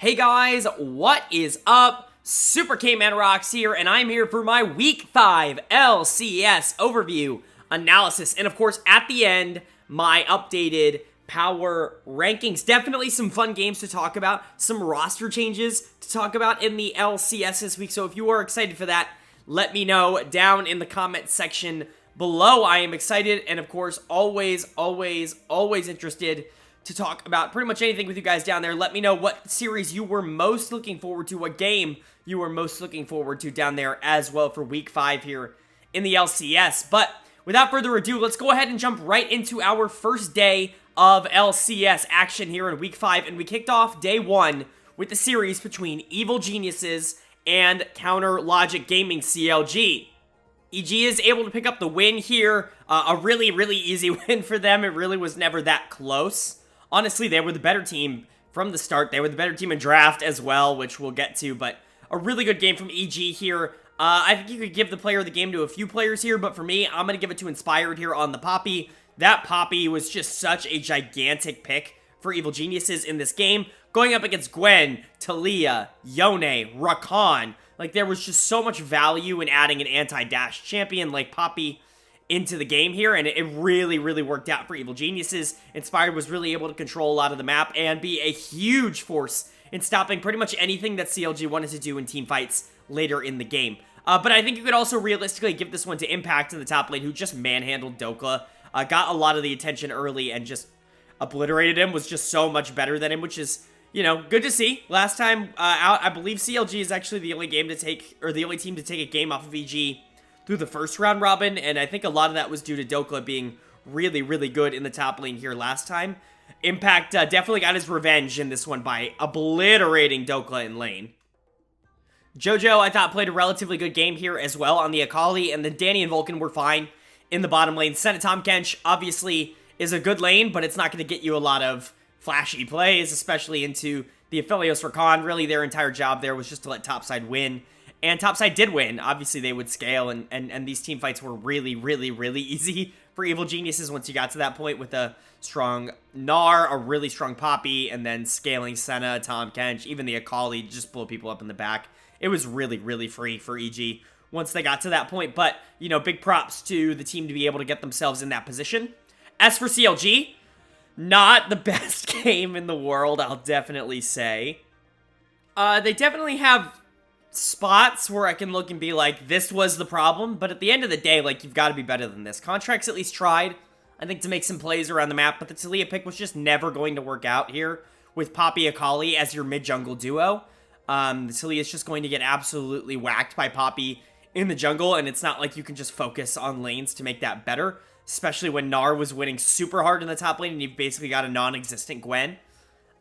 Hey guys, what is up? SuperKmanrocks here, and I'm here for my Week 5 LCS overview, analysis, and of course, at the end, my updated power rankings. Definitely some fun games to talk about, some roster changes to talk about in the LCS this week, so if you are excited for that, let me know down in the comment section below. I am excited, and of course, always interested to talk about pretty much anything with you guys down there. Let me know what series you were most looking forward to, what game you were most looking forward to down there as well for Week 5 here in the LCS. But without further ado, let's go ahead and jump right into our first day of LCS action here in Week 5. And we kicked off Day 1 with the series between Evil Geniuses and Counter Logic Gaming CLG. EG is able to pick up the win here. A really easy win for them. It really was never that close. Honestly, they were the better team from the start. They were the better team in draft as well, which we'll get to, but a really good game from EG here. I think you could give the player of the game to a few players here, but for me, I'm going to give it to Inspired here on the Poppy. That Poppy was just such a gigantic pick for Evil Geniuses in this game. Going up against Gwen, Talia, Yone, Rakan. Like, there was just so much value in adding an anti-dash champion like Poppy into the game here, and it really worked out for Evil Geniuses. Inspired was really able to control a lot of the map and be a huge force in stopping pretty much anything that CLG wanted to do in team fights later in the game. But I think you could also realistically give this one to Impact in the top lane, who just manhandled Dokla, got a lot of the attention early and just obliterated him, was just so much better than him, which is, you know, good to see. Last time out, I believe CLG is actually the only game to take, or the only team to take a game off of EG through the first round robin, and I think a lot of that was due to Dokla being really good in the top lane here last time. Impact definitely got his revenge in this one by obliterating Dokla in lane. Jojo, I thought, played a relatively good game here as well on the Akali, and then Danny and Vulcan were fine in the bottom lane. Tom Kench obviously is a good lane, but it's not going to get you a lot of flashy plays, especially into the Aphelios Rakan. Really, their entire job there was just to let topside win. And topside did win. Obviously, they would scale, and these team fights were really easy for Evil Geniuses once you got to that point with a strong Gnar, a really strong Poppy, and then scaling Senna, Tom Kench, even the Akali just blow people up in the back. It was really free for EG once they got to that point. But, you know, big props to the team to be able to get themselves in that position. As for CLG, not the best game in the world, I'll definitely say. They definitely have spots where I can look and be like, this was the problem, but at the end of the day, like, you've got to be better than this. Contracts at least tried, I think, to make some plays around the map, but the Talia pick was just never going to work out here with Poppy Akali as your mid-jungle duo. The Talia is just going to get absolutely whacked by Poppy in the jungle, and it's not like you can just focus on lanes to make that better, especially when Gnar was winning super hard in the top lane, and you've basically got a non-existent Gwen.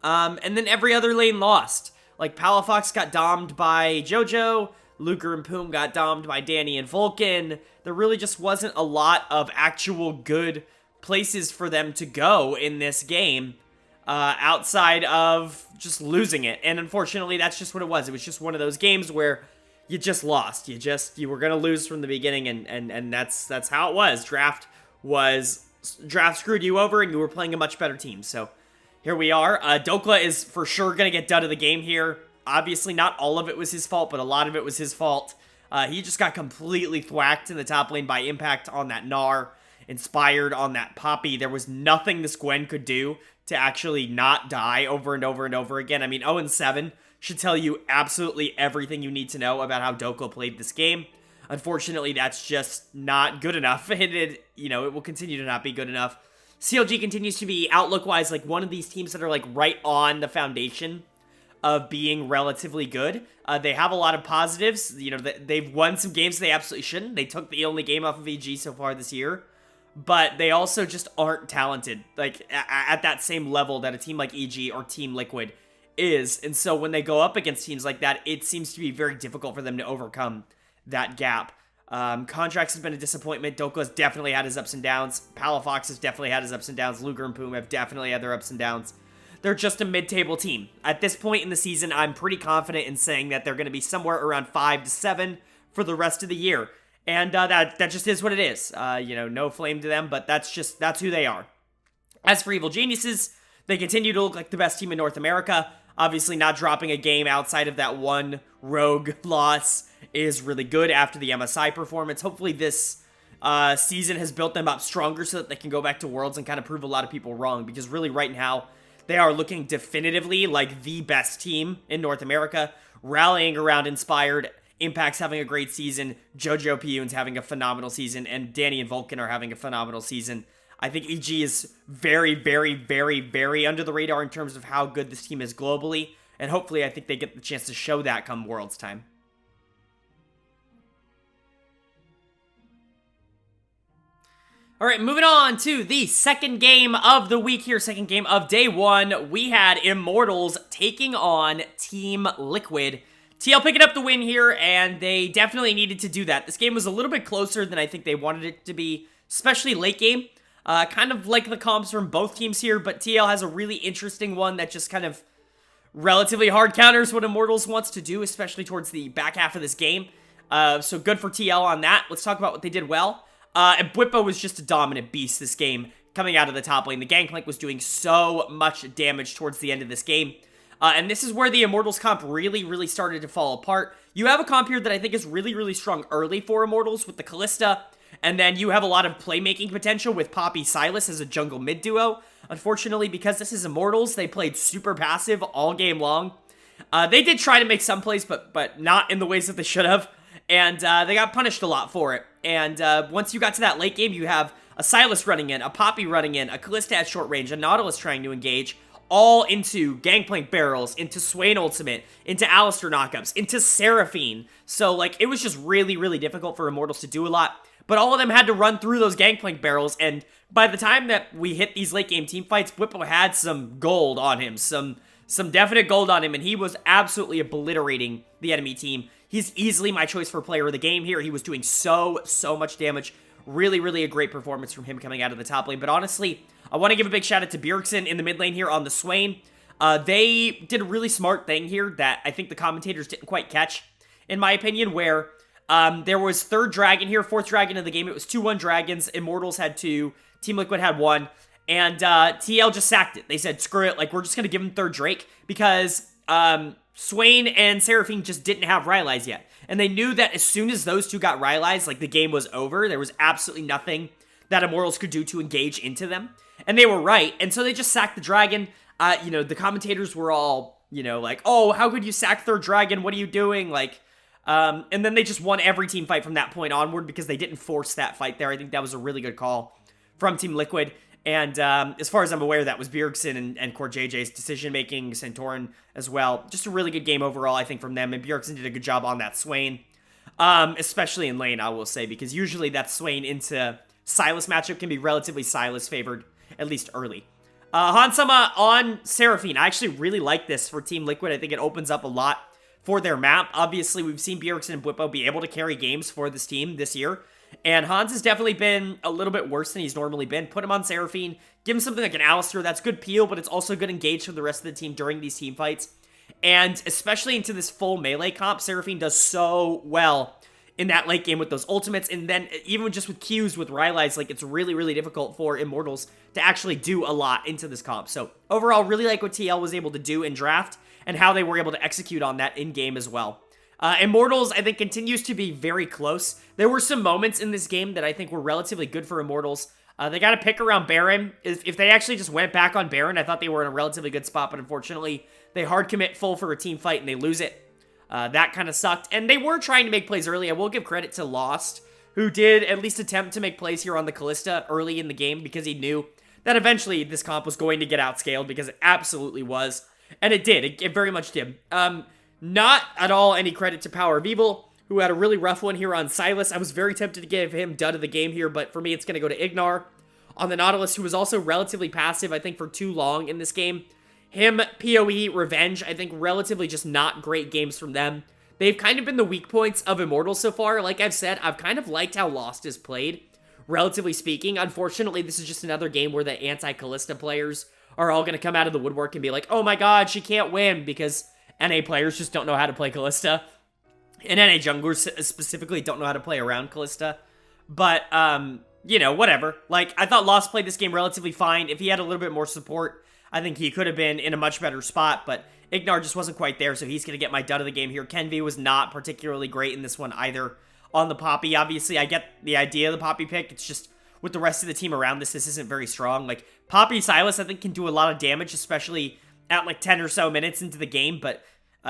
And then every other lane lost. Like, Palafox got domed by Jojo, Luker and Poom got domed by Danny and Vulcan. There really just wasn't a lot of actual good places for them to go in this game, outside of just losing it. And unfortunately, that's just what it was. It was just one of those games where you just lost. You were going to lose from the beginning, and that's how it was. Draft screwed you over, and you were playing a much better team, so here we are. Dokla is for sure going to get done of the game here. Obviously, not all of it was his fault, but a lot of it was his fault. He just got completely thwacked in the top lane by Impact on that Gnar, Inspired on that Poppy. There was nothing this Gwen could do to actually not die over and over again. I mean, 0-7 should tell you absolutely everything you need to know about how Dokla played this game. Unfortunately, that's just not good enough, and it will continue to not be good enough. CLG continues to be, outlook-wise, like one of these teams that are like right on the foundation of being relatively good. They have a lot of positives. You know, they've won some games they absolutely shouldn't. They took the only game off of EG so far this year, but they also just aren't talented, like at that same level that a team like EG or Team Liquid is. And so when they go up against teams like that, it seems to be very difficult for them to overcome that gap. Contracts has been a disappointment. Dokla's definitely had his ups and downs. Palafox has definitely had his ups and downs. Luger and Poom have definitely had their ups and downs. They're just a mid-table team. At this point in the season, I'm pretty confident in saying that they're going to be somewhere around 5-7 for the rest of the year. And that just is what it is. No flame to them, but that's who they are. As for Evil Geniuses, they continue to look like the best team in North America. Obviously, not dropping a game outside of that one rogue loss is really good after the MSI performance. Hopefully this season has built them up stronger so that they can go back to Worlds and kind of prove a lot of people wrong, because really right now they are looking definitively like the best team in North America, rallying around Inspired. Impact's having a great season, Jojo Piyun's having a phenomenal season, and Danny and Vulcan are having a phenomenal season. I think EG is very, very, very, very under the radar in terms of how good this team is globally, and hopefully I think they get the chance to show that come Worlds time. All right, moving on to the second game of the week here, second game of day one. We had Immortals taking on Team Liquid. TL picking up the win here, and they definitely needed to do that. This game was a little bit closer than I think they wanted it to be, especially late game. Kind of like the comps from both teams here, but TL has a really interesting one that just kind of relatively hard counters what Immortals wants to do, especially towards the back half of this game. So good for TL on that. Let's talk about what they did well. And Bwipo was just a dominant beast this game, coming out of the top lane. The Gangplank was doing so much damage towards the end of this game. And this is where the Immortals comp really, really started to fall apart. You have a comp here that I think is really, really strong early for Immortals with the Kalista, and then you have a lot of playmaking potential with Poppy Sylas as a jungle mid duo. Unfortunately, because this is Immortals, they played super passive all game long. They did try to make some plays, but not in the ways that they should have, and they got punished a lot for it. And once you got to that late game, you have a Sylas running in, a Poppy running in, a Kalista at short range, a Nautilus trying to engage, all into Gangplank barrels, into Swain ultimate, into Alistar knockups, into Seraphine. So, like, it was just really, really difficult for Immortals to do a lot. But all of them had to run through those Gangplank barrels, and by the time that we hit these late game team fights, Bwipo had some gold on him, some definite gold on him, and he was absolutely obliterating the enemy team. He's easily my choice for player of the game here. He was doing so much damage. Really, really a great performance from him coming out of the top lane. But honestly, I want to give a big shout out to Bjergsen in the mid lane here on the Swain. They did a really smart thing here that I think the commentators didn't quite catch, in my opinion, where there was third dragon here, fourth dragon of the game. It was 2-1 dragons. Immortals had 2. Team Liquid had 1. And TL just sacked it. They said, screw it. Like, we're just going to give him third Drake because Swain and Seraphine just didn't have Rylai's yet. And they knew that as soon as those two got Rylai's, like, the game was over. There was absolutely nothing that Immortals could do to engage into them. And they were right. And so they just sacked the dragon. You know, the commentators were all, you know, like, oh, how could you sack third dragon? What are you doing? Like, and then they just won every team fight from that point onward because they didn't force that fight there. I think that was a really good call from Team Liquid. And as far as I'm aware, that was Bjergsen and Core JJ's decision-making, Santorin as well. Just a really good game overall, I think, from them. And Bjergsen did a good job on that Swain, especially in lane, I will say, because usually that Swain into Sylas matchup can be relatively Sylas favored, at least early. Hansama on Seraphine. I actually really like this for Team Liquid. I think it opens up a lot for their map. Obviously, we've seen Bjergsen and Bwipo be able to carry games for this team this year. And Hans has definitely been a little bit worse than he's normally been. Put him on Seraphine. Give him something like an Alistar. That's good peel, but it's also good engage for the rest of the team during these team fights. And especially into this full melee comp, Seraphine does so well in that late game with those ultimates. And then even just with Qs with Rylai's, like, it's really, really difficult for Immortals to actually do a lot into this comp. So overall, really like what TL was able to do in draft and how they were able to execute on that in-game as well. Immortals, I think, continues to be very close. There were some moments in this game that I think were relatively good for Immortals. They got a pick around Baron. If they actually just went back on Baron, I thought they were in a relatively good spot, but unfortunately, they hard commit full for a team fight and they lose it. That kind of sucked. And they were trying to make plays early. I will give credit to Lost, who did at least attempt to make plays here on the Kalista early in the game because he knew that eventually this comp was going to get outscaled, because it absolutely was. And it did. It very much did. Not at all any credit to Power of Evil, who had a really rough one here on Sylas. I was very tempted to give him dud of the game here, but for me, it's going to go to Ignar. On the Nautilus, who was also relatively passive, I think, for too long in this game. Him, PoE, Revenge, I think relatively just not great games from them. They've kind of been the weak points of Immortals so far. Like I've said, I've kind of liked how Lost is played, relatively speaking. Unfortunately, this is just another game where the anti-Kalista players are all going to come out of the woodwork and be like, oh my god, she can't win, because NA players just don't know how to play Kalista. And NA junglers specifically don't know how to play around Kalista. But, you know, whatever. Like, I thought Lost played this game relatively fine. If he had a little bit more support, I think he could have been in a much better spot, but Ignar just wasn't quite there, so he's going to get my dud of the game here. Kenvi was not particularly great in this one either on the Poppy. Obviously, I get the idea of the Poppy pick. It's just with the rest of the team around this isn't very strong. Like, Poppy Silas, I think, can do a lot of damage, especially at like 10 or so minutes into the game, but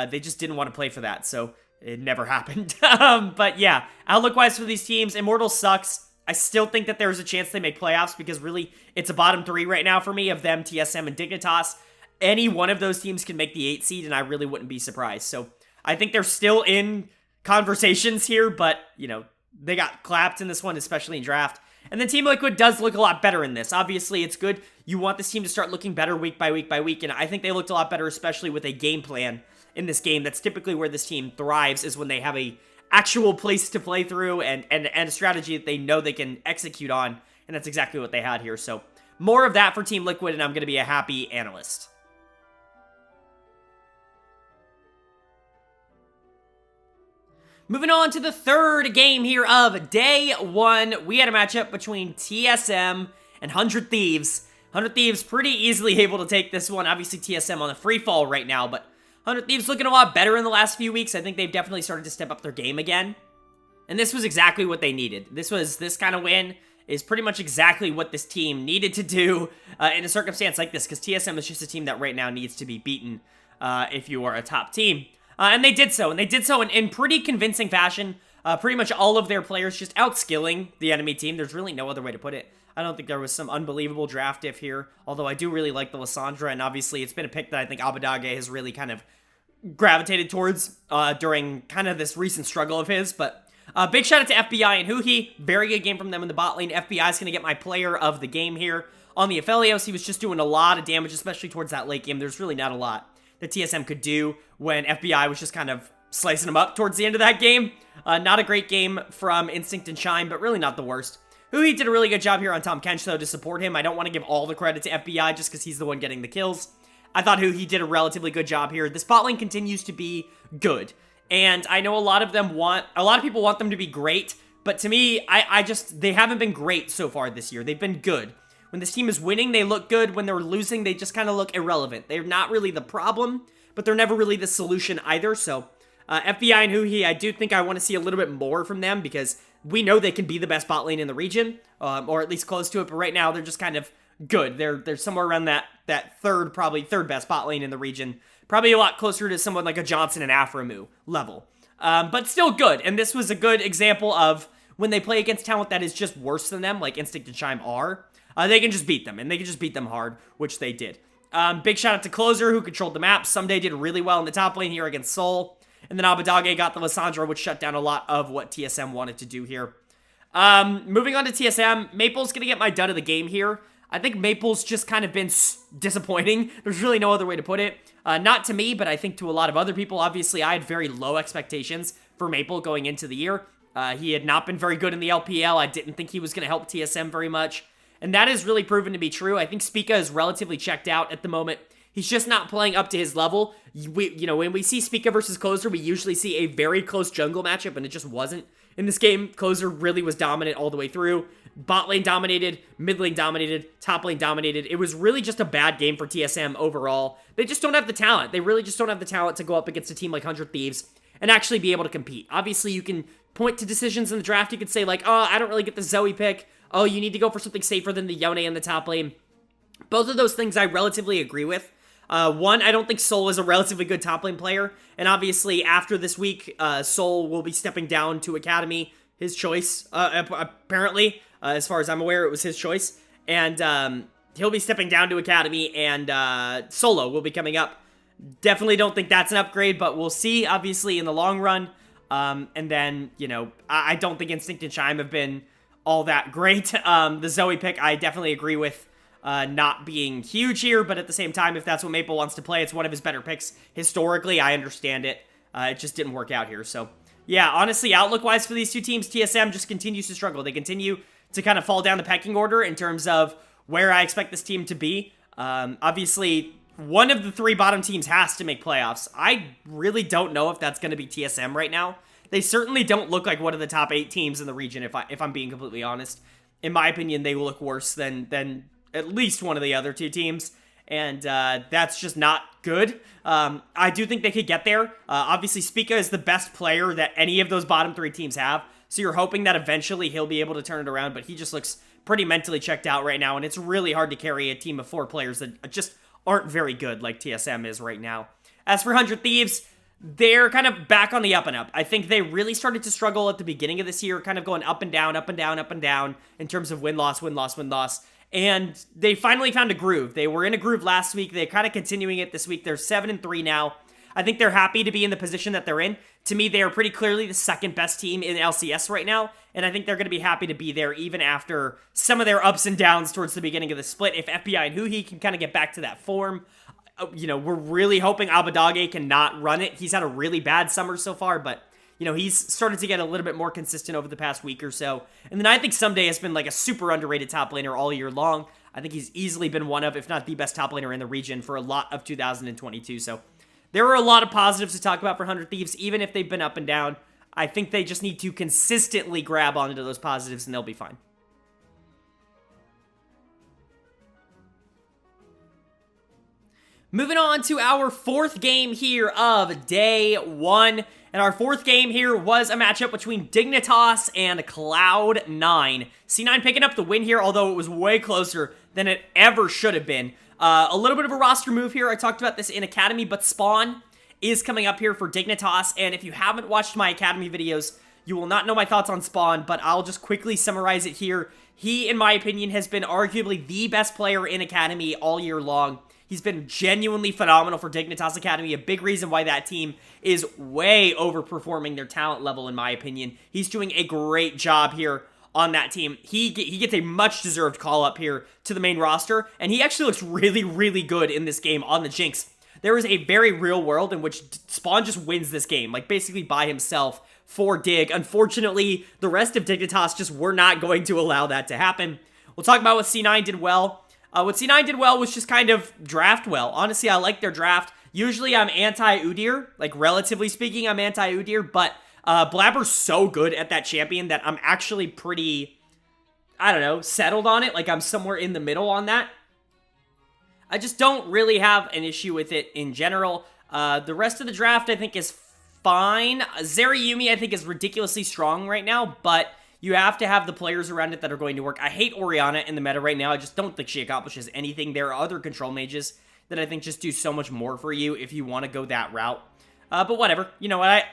they just didn't want to play for that, so it never happened. But yeah, outlook-wise for these teams, Immortals sucks. I still think that there's a chance they make playoffs because really, it's a bottom 3 right now for me of them, TSM, and Dignitas. Any one of those teams can make the 8 seed, and I really wouldn't be surprised. So I think they're still in conversations here, but, you know, they got clapped in this one, especially in draft. And then Team Liquid does look a lot better in this. Obviously, it's good. You want this team to start looking better week by week by week, and I think they looked a lot better, especially with a game plan in this game. That's typically where this team thrives, is when they have a actual place to play through and a strategy that they know they can execute on, and that's exactly what they had here. So more of that for Team Liquid, and I'm going to be a happy analyst. Moving on to the third game here of day 1, we had a matchup between TSM and 100 Thieves. 100 Thieves pretty easily able to take this one. Obviously, TSM on the free fall right now, but 100 Thieves looking a lot better in the last few weeks. I think they've definitely started to step up their game again. And this was exactly what they needed. This kind of win is pretty much exactly what this team needed to do in a circumstance like this, because TSM is just a team that right now needs to be beaten if you are a top team. And they did so, in pretty convincing fashion. Pretty much all of their players just outskilling the enemy team. There's really no other way to put it. I don't think there was some unbelievable draft diff here, although I do really like the Lissandra, and obviously it's been a pick that I think Abadage has really kind of gravitated towards during kind of this recent struggle of his. But big shout out to FBI and Huhi. Very good game from them in the bot lane. FBI is going to get my player of the game here. On the Aphelios, he was just doing a lot of damage, especially towards that late game. There's really not a lot that TSM could do when FBI was just kind of slicing them up towards the end of that game. Not a great game from Instinct and Shine, but really not the worst. Huhi did a really good job here on Tom Kench, though, to support him. I don't want to give all the credit to FBI just because he's the one getting the kills. I thought Huhi did a relatively good job here. This bot lane continues to be good, and I know a lot of people want them to be great, but to me, they haven't been great so far this year. They've been good. When this team is winning, they look good. When they're losing, they just kind of look irrelevant. They're not really the problem, but they're never really the solution either. So FBI and Huhi, I do think I want to see a little bit more from them because we know they can be the best bot lane in the region, or at least close to it. But right now, they're just kind of good. They're somewhere around that third best bot lane in the region. Probably a lot closer to someone like a Johnson and Aframu level. But still good. And this was a good example of when they play against talent that is just worse than them, like Instinct and Chime are. They can just beat them, and they can just beat them hard, which they did. Big shout out to Closer, who controlled the map. Someday did really well in the top lane here against Sol. And then Abadage got the Lissandra, which shut down a lot of what TSM wanted to do here. Moving on to TSM, Maple's going to get my dud of the game here. I think Maple's just kind of been disappointing. There's really no other way to put it. Not to me, but I think to a lot of other people. Obviously, I had very low expectations for Maple going into the year. He had not been very good in the LPL. I didn't think he was going to help TSM very much. And that has really proven to be true. I think Spica is relatively checked out at the moment. He's just not playing up to his level. When we see Spica versus Closer, we usually see a very close jungle matchup, and it just wasn't. In this game, Closer really was dominant all the way through. Bot lane dominated, mid lane dominated, top lane dominated. It was really just a bad game for TSM overall. They just don't have the talent. They really just don't have the talent to go up against a team like 100 Thieves and actually be able to compete. Obviously, you can point to decisions in the draft. You could say like, oh, I don't really get the Zoe pick. Oh, you need to go for something safer than the Yone in the top lane. Both of those things I relatively agree with. One, I don't think Sol is a relatively good top lane player. And obviously, after this week, Sol will be stepping down to Academy. His choice, apparently. As far as I'm aware, it was his choice. And he'll be stepping down to Academy, and Solo will be coming up. Definitely don't think that's an upgrade, but we'll see, obviously, in the long run. And then, I don't think Instinct and Chime have been all that great. The Zoe pick, I definitely agree with not being huge here, but at the same time, if that's what Maple wants to play, it's one of his better picks. Historically, I understand it. It just didn't work out here. So, yeah, honestly, outlook-wise for these two teams, TSM just continues to struggle. They continue to kind of fall down the pecking order in terms of where I expect this team to be. Obviously, one of the 3 bottom teams has to make playoffs. I really don't know if that's going to be TSM right now. They certainly don't look like one of the top 8 teams in the region, if I'm being completely honest. In my opinion, they look worse than at least one of the other 2 teams. and that's just not good. I do think they could get there. Obviously, Spica is the best player that any of those bottom 3 teams have, so you're hoping that eventually he'll be able to turn it around, but he just looks pretty mentally checked out right now, and it's really hard to carry a team of 4 players that just aren't very good like TSM is right now. As for 100 Thieves, they're kind of back on the up and up. I think they really started to struggle at the beginning of this year, kind of going up and down, up and down, up and down in terms of win-loss, win-loss, win-loss. And they finally found a groove. They were in a groove last week. They're kind of continuing it this week. They're 7-3 now. I think they're happy to be in the position that they're in. To me, they are pretty clearly the second best team in LCS right now, and I think they're going to be happy to be there even after some of their ups and downs towards the beginning of the split. If FBI and Huhi can kind of get back to that form, we're really hoping Abadage can not run it. He's had a really bad summer so far, but he's started to get a little bit more consistent over the past week or so. And then I think Someday has been like a super underrated top laner all year long. I think he's easily been one of, if not the best top laner in the region for a lot of 2022. So there are a lot of positives to talk about for 100 Thieves, even if they've been up and down. I think they just need to consistently grab onto those positives and they'll be fine. Moving on to our 4th game here of day 1. And our 4th game here was a matchup between Dignitas and Cloud9. C9 picking up the win here, although it was way closer than it ever should have been. A little bit of a roster move here. I talked about this in Academy, but Spawn is coming up here for Dignitas. And if you haven't watched my Academy videos, you will not know my thoughts on Spawn, but I'll just quickly summarize it here. He, in my opinion, has been arguably the best player in Academy all year long. He's been genuinely phenomenal for Dignitas Academy, a big reason why that team is way overperforming their talent level, in my opinion. He's doing a great job here on that team. He gets a much-deserved call-up here to the main roster, and he actually looks really, really good in this game on the Jinx. There is a very real world in which Spawn just wins this game, like basically by himself for Dig. Unfortunately, the rest of Dignitas just were not going to allow that to happen. We'll talk about what C9 did well. What C9 did well was just kind of draft well. Honestly, I like their draft. Usually I'm anti-Udyr, like relatively speaking, I'm anti-Udyr, but Blabber's so good at that champion that I'm actually pretty, I don't know, settled on it. Like I'm somewhere in the middle on that. I just don't really have an issue with it in general. The rest of the draft I think is fine. Zeri I think is ridiculously strong right now, but you have to have the players around it that are going to work. I hate Orianna in the meta right now. I just don't think she accomplishes anything. There are other control mages that I think just do so much more for you if you want to go that route. But whatever. You know what?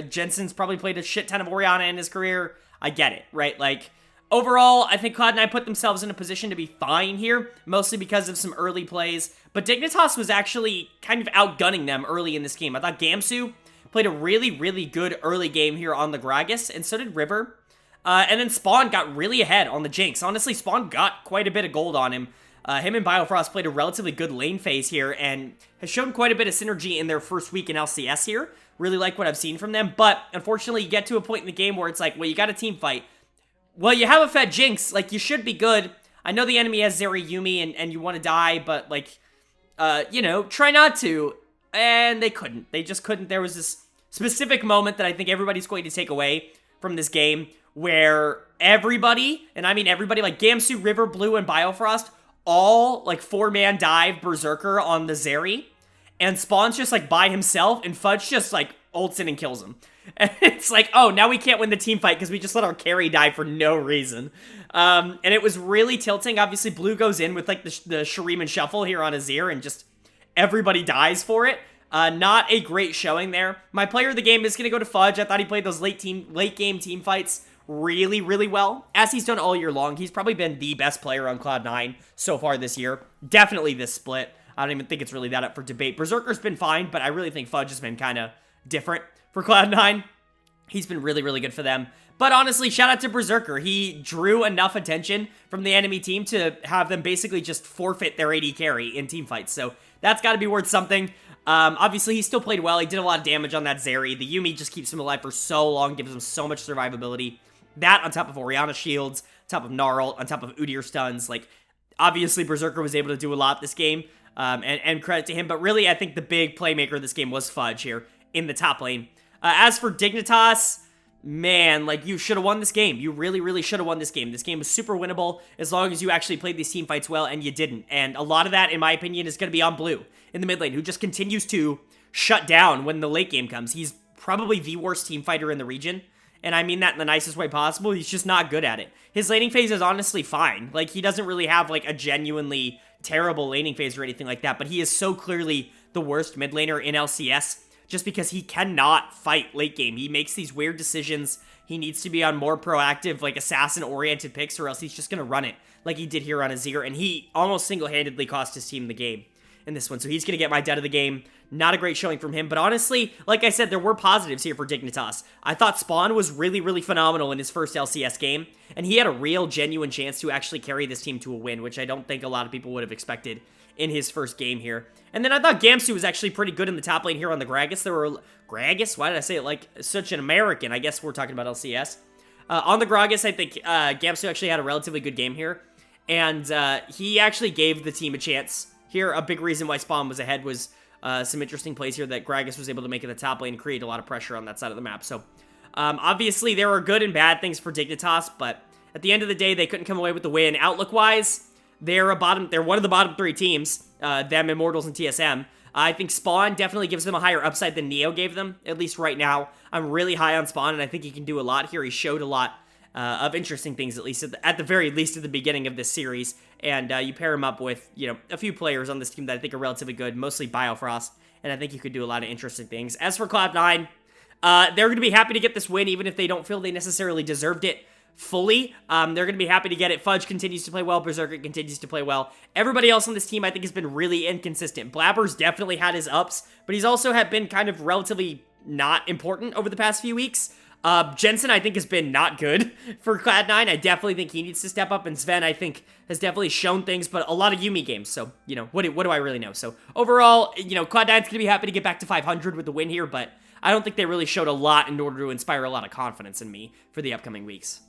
Jensen's probably played a shit ton of Orianna in his career. I get it, right? Like, overall, I think Cloud9 put themselves in a position to be fine here, mostly because of some early plays. But Dignitas was actually kind of outgunning them early in this game. I thought Gamsu played a really, really good early game here on the Gragas, and so did River. And then Spawn got really ahead on the Jinx. Honestly, Spawn got quite a bit of gold on him. Him and Biofrost played a relatively good lane phase here and has shown quite a bit of synergy in their first week in LCS here. Really like what I've seen from them, but unfortunately you get to a point in the game where it's like, well, you got a team fight. Well, you have a fed Jinx, like, you should be good. I know the enemy has Zeri and you want to die, but, like, try not to. And they couldn't. They just couldn't. There was this specific moment that I think everybody's going to take away from this game where everybody, and I mean everybody, like Gamsu, River, Blue, and Biofrost, all, like, 4-man dive Berserker on the Zeri, and Spawn's just, like, by himself, and Fudge just, like, ults in and kills him. And it's like, oh, now we can't win the team fight because we just let our carry die for no reason. And it was really tilting. Obviously, Blue goes in with, like, the Shuriman Shuffle here on Azir, and just everybody dies for it. Not a great showing there. My player of the game is going to go to Fudge. I thought he played those late game team fights really, really well, as he's done all year long. He's probably been the best player on Cloud9 so far this year. Definitely this split. I don't even think it's really that up for debate. Berserker's been fine, but I really think Fudge has been kind of different for Cloud9. He's been really, really good for them. But honestly, shout out to Berserker. He drew enough attention from the enemy team to have them basically just forfeit their AD carry in team fights. So that's got to be worth something. Obviously, he still played well. He did a lot of damage on that Zeri. The Yuumi just keeps him alive for so long, gives him so much survivability. That on top of Orianna shields, on top of Gnarl, on top of Udyr stuns. Like, obviously, Berserker was able to do a lot this game, and credit to him. But really, I think the big playmaker of this game was Fudge here in the top lane. As for Dignitas, man, like, you should have won this game. You really, really should have won this game. This game was super winnable as long as you actually played these team fights well, and you didn't. And a lot of that, in my opinion, is going to be on Blue in the mid lane, who just continues to shut down when the late game comes. He's probably the worst team fighter in the region, and I mean that in the nicest way possible. He's just not good at it. His laning phase is honestly fine. Like, he doesn't really have, like, a genuinely terrible laning phase or anything like that, but he is so clearly the worst mid laner in LCS, just because he cannot fight late game. He makes these weird decisions. He needs to be on more proactive, like, assassin-oriented picks, or else he's just going to run it like he did here on Azir, and he almost single-handedly cost his team the game in this one, so he's going to get my dead of the game. Not a great showing from him, but honestly, like I said, there were positives here for Dignitas. I thought Spawn was really, really phenomenal in his first LCS game, and he had a real, genuine chance to actually carry this team to a win, which I don't think a lot of people would have expected in his first game here. And then I thought Gamsu was actually pretty good in the top lane here on the Gragas. There were... Gragas? Why did I say it like such an American? I guess we're talking about LCS. On the Gragas, I think Gamsu actually had a relatively good game here, and he actually gave the team a chance here. A big reason why Spawn was ahead was some interesting plays here that Gragas was able to make in the top lane and create a lot of pressure on that side of the map. So, obviously, there are good and bad things for Dignitas, but at the end of the day, they couldn't come away with the win. Outlook-wise, they're one of the bottom three teams, them, Immortals, and TSM. I think Spawn definitely gives them a higher upside than Neo gave them, at least right now. I'm really high on Spawn, and I think he can do a lot here. He showed a lot of interesting things, at least at the very least at the beginning of this series. And you pair him up with, you know, a few players on this team that I think are relatively good, mostly Biofrost, and I think you could do a lot of interesting things. As for Cloud9, they're going to be happy to get this win, even if they don't feel they necessarily deserved it fully. They're going to be happy to get it. Fudge continues to play well. Berserker continues to play well. Everybody else on this team, I think, has been really inconsistent. Blabber's definitely had his ups, but he's also been kind of relatively not important over the past few weeks. Jensen, I think, has been not good for Cloud9. I definitely think he needs to step up, and Sven, I think, has definitely shown things, but a lot of Yuumi games, so, you know, what do I really know? So, overall, you know, Cloud9's going to be happy to get back to 500 with the win here, but I don't think they really showed a lot in order to inspire a lot of confidence in me for the upcoming weeks.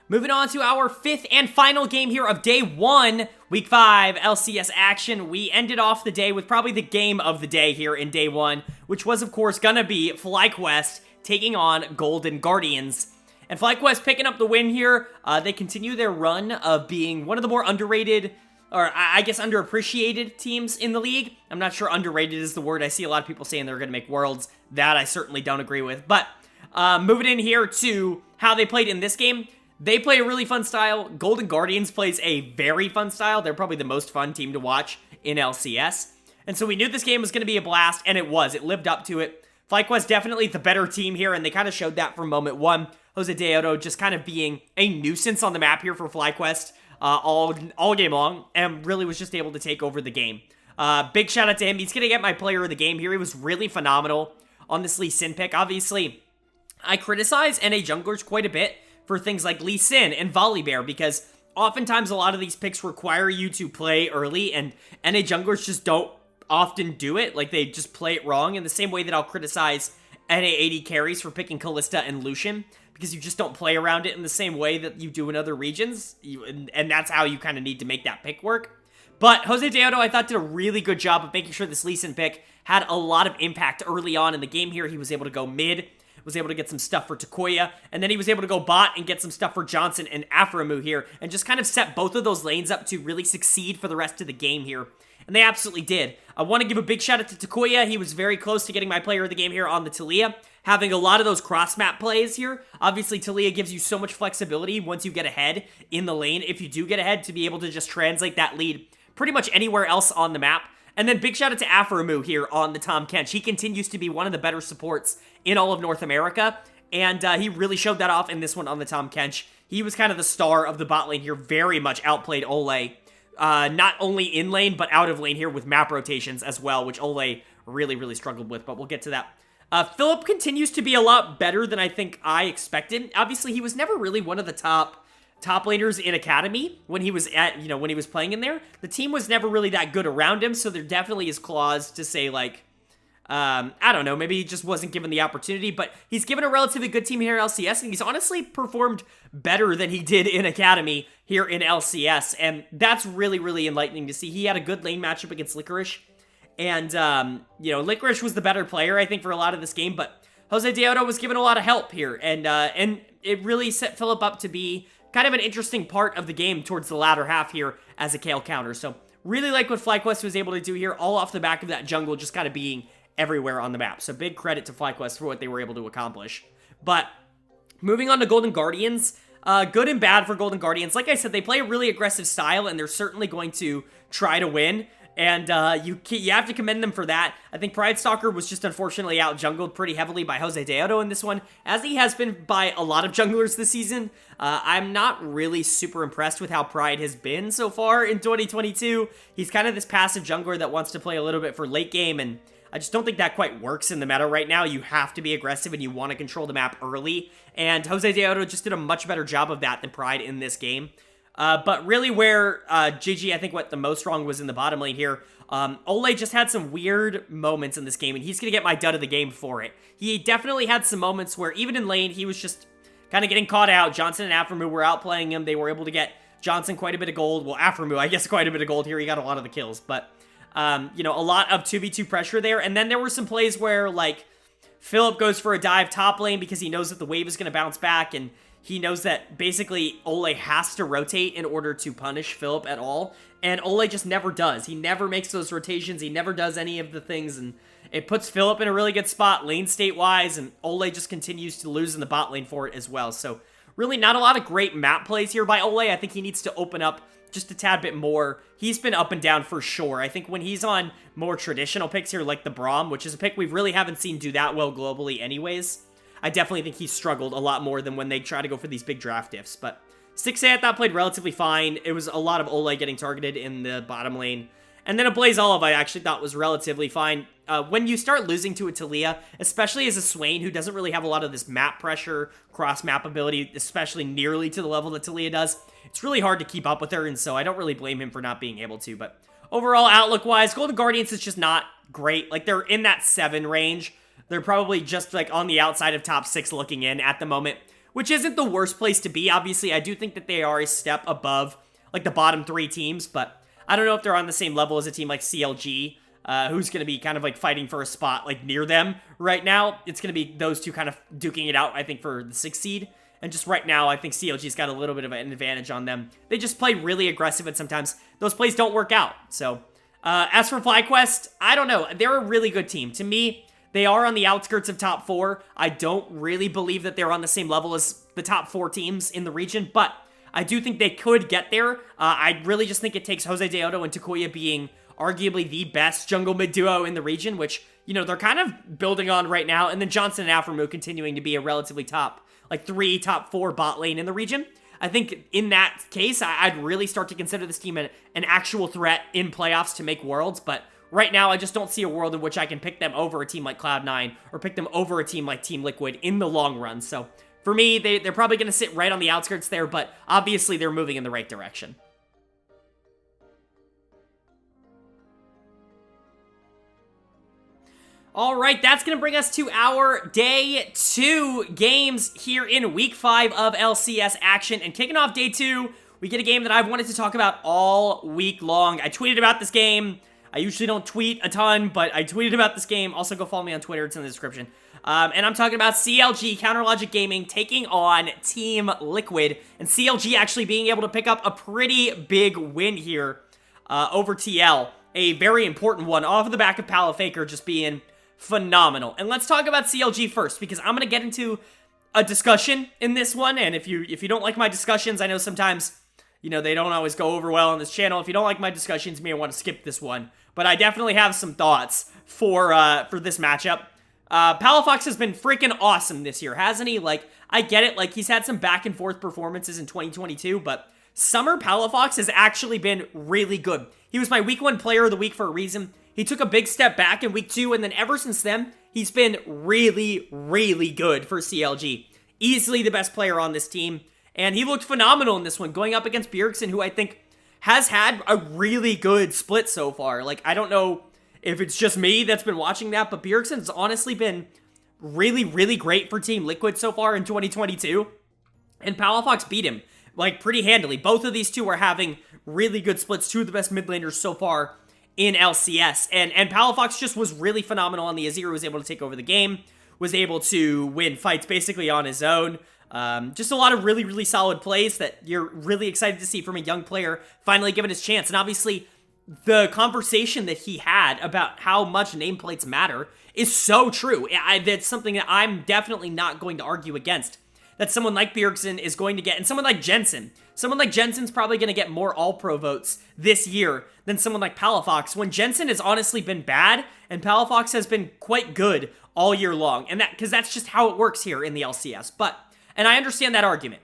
Moving on to our fifth and final game here of day one, week 5 LCS action. We ended off the day with probably the game of the day here in day one, which was, of course, gonna be FlyQuest taking on Golden Guardians. And FlyQuest picking up the win here. They continue their run of being one of the more underrated, or I guess underappreciated teams in the league. I'm not sure underrated is the word. I see a lot of people saying they're gonna make Worlds. That I certainly don't agree with. But moving in here to how they played in this game. They play a really fun style. Golden Guardians plays a very fun style. They're probably the most fun team to watch in LCS. And so we knew this game was going to be a blast, and it was. It lived up to it. FlyQuest definitely the better team here, and they kind of showed that from moment one. Jose Deodo just kind of being a nuisance on the map here for FlyQuest all game long, and really was just able to take over the game. Big shout out to him. He's going to get my player of the game here. He was really phenomenal on this Lee Sin pick. Obviously, I criticize NA junglers quite a bit for things like Lee Sin and Volibear, because oftentimes a lot of these picks require you to play early, and NA junglers just don't often do it. Like, they just play it wrong, in the same way that I'll criticize NA AD carries for picking Kalista and Lucian, because you just don't play around it in the same way that you do in other regions, and that's how you kind of need to make that pick work. But Jose Deodo, I thought, did a really good job of making sure this Lee Sin pick had a lot of impact early on in the game here. He was able to go mid, was able to get some stuff for Takoya, and then he was able to go bot and get some stuff for Johnson and Aframu here, and just kind of set both of those lanes up to really succeed for the rest of the game here. And they absolutely did. I want to give a big shout out to Takoya. He was very close to getting my player of the game here on the Taliyah, having a lot of those cross-map plays here. Obviously, Taliyah gives you so much flexibility once you get ahead in the lane, if you do get ahead, to be able to just translate that lead pretty much anywhere else on the map. And then big shout out to Aframu here on the Tahm Kench. He continues to be one of the better supports in all of North America, and he really showed that off in this one on the Tahm Kench. He was kind of the star of the bot lane here, very much outplayed Ole, not only in lane, but out of lane here with map rotations as well, which Ole really, really struggled with, but we'll get to that. Philip continues to be a lot better than I think I expected. Obviously, he was never really one of the top laners in Academy when he was when he was playing in there. The team was never really that good around him, so there definitely is clause to say, like, I don't know, maybe he just wasn't given the opportunity, but he's given a relatively good team here in LCS, and he's honestly performed better than he did in Academy here in LCS, and that's really, really enlightening to see. He had a good lane matchup against Licorice, And, you know, Licorice was the better player, I think, for a lot of this game, but Jose Deodo was given a lot of help here, and it really set Philip up to be kind of an interesting part of the game towards the latter half here as a Kayle counter. So really like what FlyQuest was able to do here, all off the back of that jungle just kind of being everywhere on the map. So big credit to FlyQuest for what they were able to accomplish. But moving on to Golden Guardians, good and bad for Golden Guardians. Like I said, they play a really aggressive style, and they're certainly going to try to win. And you have to commend them for that. I think Pride Stalker was just unfortunately out-jungled pretty heavily by Jose Deodo in this one, as he has been by a lot of junglers this season. I'm not really super impressed with how Pride has been so far in 2022. He's kind of this passive jungler that wants to play a little bit for late game, and I just don't think that quite works in the meta right now. You have to be aggressive, and you want to control the map early, and Jose Deodo just did a much better job of that than Pride in this game. But really where GG, I think what the most wrong was in the bottom lane here. Ole just had some weird moments in this game, and he's going to get my dud of the game for it. He definitely had some moments where even in lane, he was just kind of getting caught out. Johnson and Aframu were outplaying him. They were able to get Johnson quite a bit of gold. Well, Aframu, I guess quite a bit of gold here. He got a lot of the kills, but, you know, a lot of 2v2 pressure there. And then there were some plays where, like, Philip goes for a dive top lane because he knows that the wave is going to bounce back, and he knows that basically Ole has to rotate in order to punish Philip at all, and Ole just never does. He never makes those rotations, he never does any of the things, and it puts Philip in a really good spot lane state-wise, and Ole just continues to lose in the bot lane for it as well. So really not a lot of great map plays here by Ole. I think he needs to open up just a tad bit more. He's been up and down for sure. I think when he's on more traditional picks here, like the Braum, which is a pick we really haven't seen do that well globally anyways, I definitely think he struggled a lot more than when they try to go for these big draft diffs. But 6A I thought played relatively fine. It was a lot of Ole getting targeted in the bottom lane. And then a Blaze Olive I actually thought was relatively fine. When you start losing to a Taliyah, especially as a Swain who doesn't really have a lot of this map pressure, cross-map ability, especially nearly to the level that Taliyah does, it's really hard to keep up with her, and so I don't really blame him for not being able to. But overall, outlook-wise, Golden Guardians is just not great. Like, they're in that 7 range. They're probably just, like, on the outside of top 6 looking in at the moment, which isn't the worst place to be. Obviously, I do think that they are a step above, like, the bottom 3 teams, but I don't know if they're on the same level as a team like CLG, who's going to be kind of, like, fighting for a spot, like, near them right now. It's going to be those two kind of duking it out, I think, for the 6th seed. And just right now, I think CLG's got a little bit of an advantage on them. They just play really aggressive, and sometimes those plays don't work out. So, as for FlyQuest, I don't know. They're a really good team. To me, they are on the outskirts of top 4. I don't really believe that they're on the same level as the top 4 teams in the region, but I do think they could get there. I really just think it takes Jose Deodo and Takoya being arguably the best jungle mid duo in the region, which, you know, they're kind of building on right now, and then Johnson and Aframu continuing to be a relatively top 3, top 4 bot lane in the region. I think in that case, I'd really start to consider this team an actual threat in playoffs to make Worlds, but right now, I just don't see a world in which I can pick them over a team like Cloud9 or pick them over a team like Team Liquid in the long run. So for me, they're probably going to sit right on the outskirts there, but obviously they're moving in the right direction. All right, that's going to bring us to our day 2 games here in week 5 of LCS action. And kicking off day 2, we get a game that I've wanted to talk about all week long. I tweeted about this game. I usually don't tweet a ton, but I tweeted about this game. Also, go follow me on Twitter. It's in the description. And I'm talking about CLG, Counter Logic Gaming, taking on Team Liquid. And CLG actually being able to pick up a pretty big win here over TL. A very important one off of the back of Pala Faker just being phenomenal. And let's talk about CLG first, because I'm going to get into a discussion in this one. And if you don't like my discussions, I know sometimes, you know, they don't always go over well on this channel. If you don't like my discussions, you may want to skip this one. But I definitely have some thoughts for this matchup. Palafox has been freaking awesome this year, hasn't he? Like, I get it. Like, he's had some back and forth performances in 2022, but Summer Palafox has actually been really good. He was my week 1 player of the week for a reason. He took a big step back in week 2, and then ever since then, he's been really, really good for CLG. Easily the best player on this team, and he looked phenomenal in this one, going up against Bjergsen, who I think has had a really good split so far. Like, I don't know if it's just me that's been watching that, but Bjergsen's honestly been really, really great for Team Liquid so far in 2022, and Palafox beat him, like, pretty handily. Both of these two are having really good splits, two of the best mid laners so far in LCS. And Palafox just was really phenomenal on the Azir, was able to take over the game, was able to win fights basically on his own. Just a lot of really, really solid plays that you're really excited to see from a young player finally given his chance. And obviously, the conversation that he had about how much nameplates matter is so true. That's something that I'm definitely not going to argue against. That someone like Bjergsen is going to get, and someone like Jensen. Someone like Jensen's probably going to get more All-Pro votes this year than someone like Palafox, when Jensen has honestly been bad, and Palafox has been quite good all year long. And because that's just how it works here in the LCS. And I understand that argument.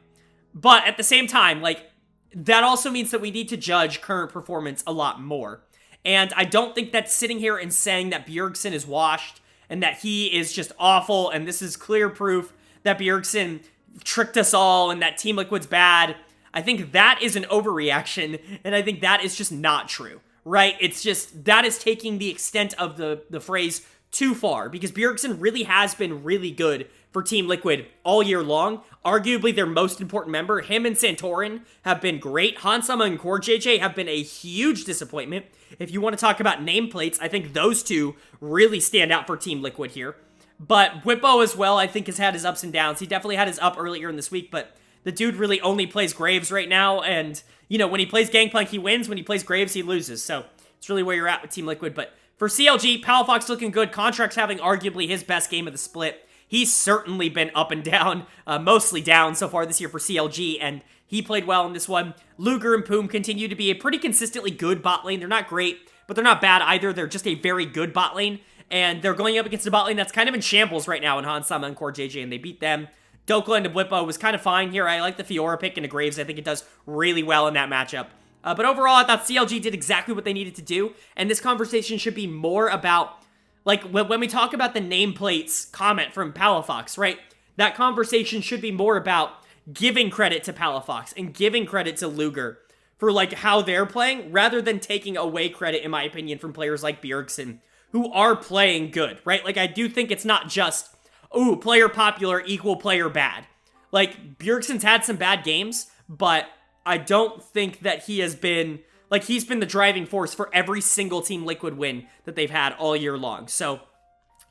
But at the same time, like, that also means that we need to judge current performance a lot more. And I don't think that sitting here and saying that Bjergsen is washed and that he is just awful and this is clear proof that Bjergsen tricked us all and that Team Liquid's bad, I think that is an overreaction, and I think that is just not true, right? It's just, that is taking the extent of the phrase too far, because Bjergsen really has been really good for Team Liquid all year long. Arguably their most important member. Him and Santorin have been great. Hansama and CoreJJ have been a huge disappointment. If you want to talk about nameplates, I think those two really stand out for Team Liquid here. But Whippo as well, I think, has had his ups and downs. He definitely had his up earlier in this week, but the dude really only plays Graves right now, and, you know, when he plays Gangplank, he wins. When he plays Graves, he loses. So it's really where you're at with Team Liquid. But for CLG, Palafox looking good. Contract's having arguably his best game of the split. He's certainly been up and down, mostly down so far this year for CLG, and he played well in this one. Luger and Poom continue to be a pretty consistently good bot lane. They're not great, but they're not bad either. They're just a very good bot lane, and they're going up against a bot lane that's kind of in shambles right now in Hansama and CoreJJ, and they beat them. Dokla and Whippo was kind of fine here. I like the Fiora pick into Graves. I think it does really well in that matchup. But overall, I thought CLG did exactly what they needed to do, and this conversation should be more about, like, when we talk about the nameplates comment from Palafox, right? That conversation should be more about giving credit to Palafox and giving credit to Luger for, like, how they're playing, rather than taking away credit, in my opinion, from players like Bjergsen, who are playing good, right? Like, I do think it's not just, ooh, player popular equal player bad. Like, Bjergsen's had some bad games, but I don't think that he has been, like, he's been the driving force for every single Team Liquid win that they've had all year long. So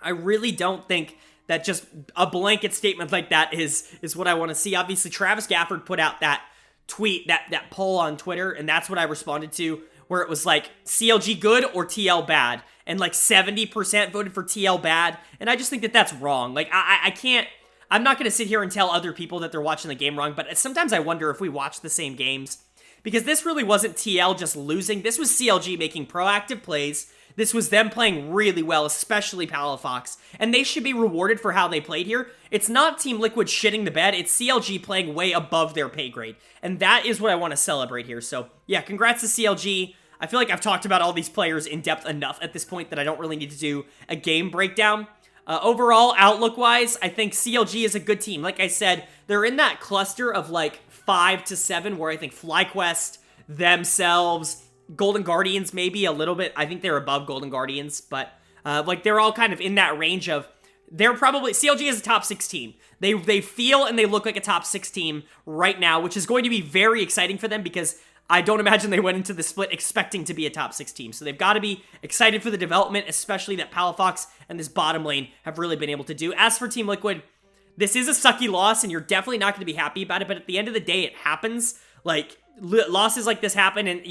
I really don't think that just a blanket statement like that is what I want to see. Obviously, Travis Gafford put out that tweet, that poll on Twitter, and that's what I responded to, where it was like, CLG good or TL bad? And like 70% voted for TL bad, and I just think that that's wrong. Like, I can't, I'm not going to sit here and tell other people that they're watching the game wrong, but sometimes I wonder if we watch the same games. Because this really wasn't TL just losing. This was CLG making proactive plays. This was them playing really well, especially Palafox. And they should be rewarded for how they played here. It's not Team Liquid shitting the bed. It's CLG playing way above their pay grade. And that is what I want to celebrate here. So, yeah, congrats to CLG. I feel like I've talked about all these players in depth enough at this point that I don't really need to do a game breakdown. Overall, outlook-wise, I think CLG is a good team. Like I said, they're in that cluster of, like, 5 to 7, where I think FlyQuest, themselves, Golden Guardians maybe a little bit. I think they're above Golden Guardians, but, like, they're all kind of in that range of, they're probably, CLG is a top 6 team. They feel and they look like a top 6 team right now, which is going to be very exciting for them, because I don't imagine they went into the split expecting to be a top 6 team. So they've got to be excited for the development, especially that Palafox and this bottom lane have really been able to do. As for Team Liquid, this is a sucky loss, and you're definitely not going to be happy about it, but at the end of the day, it happens. Like, losses like this happen, and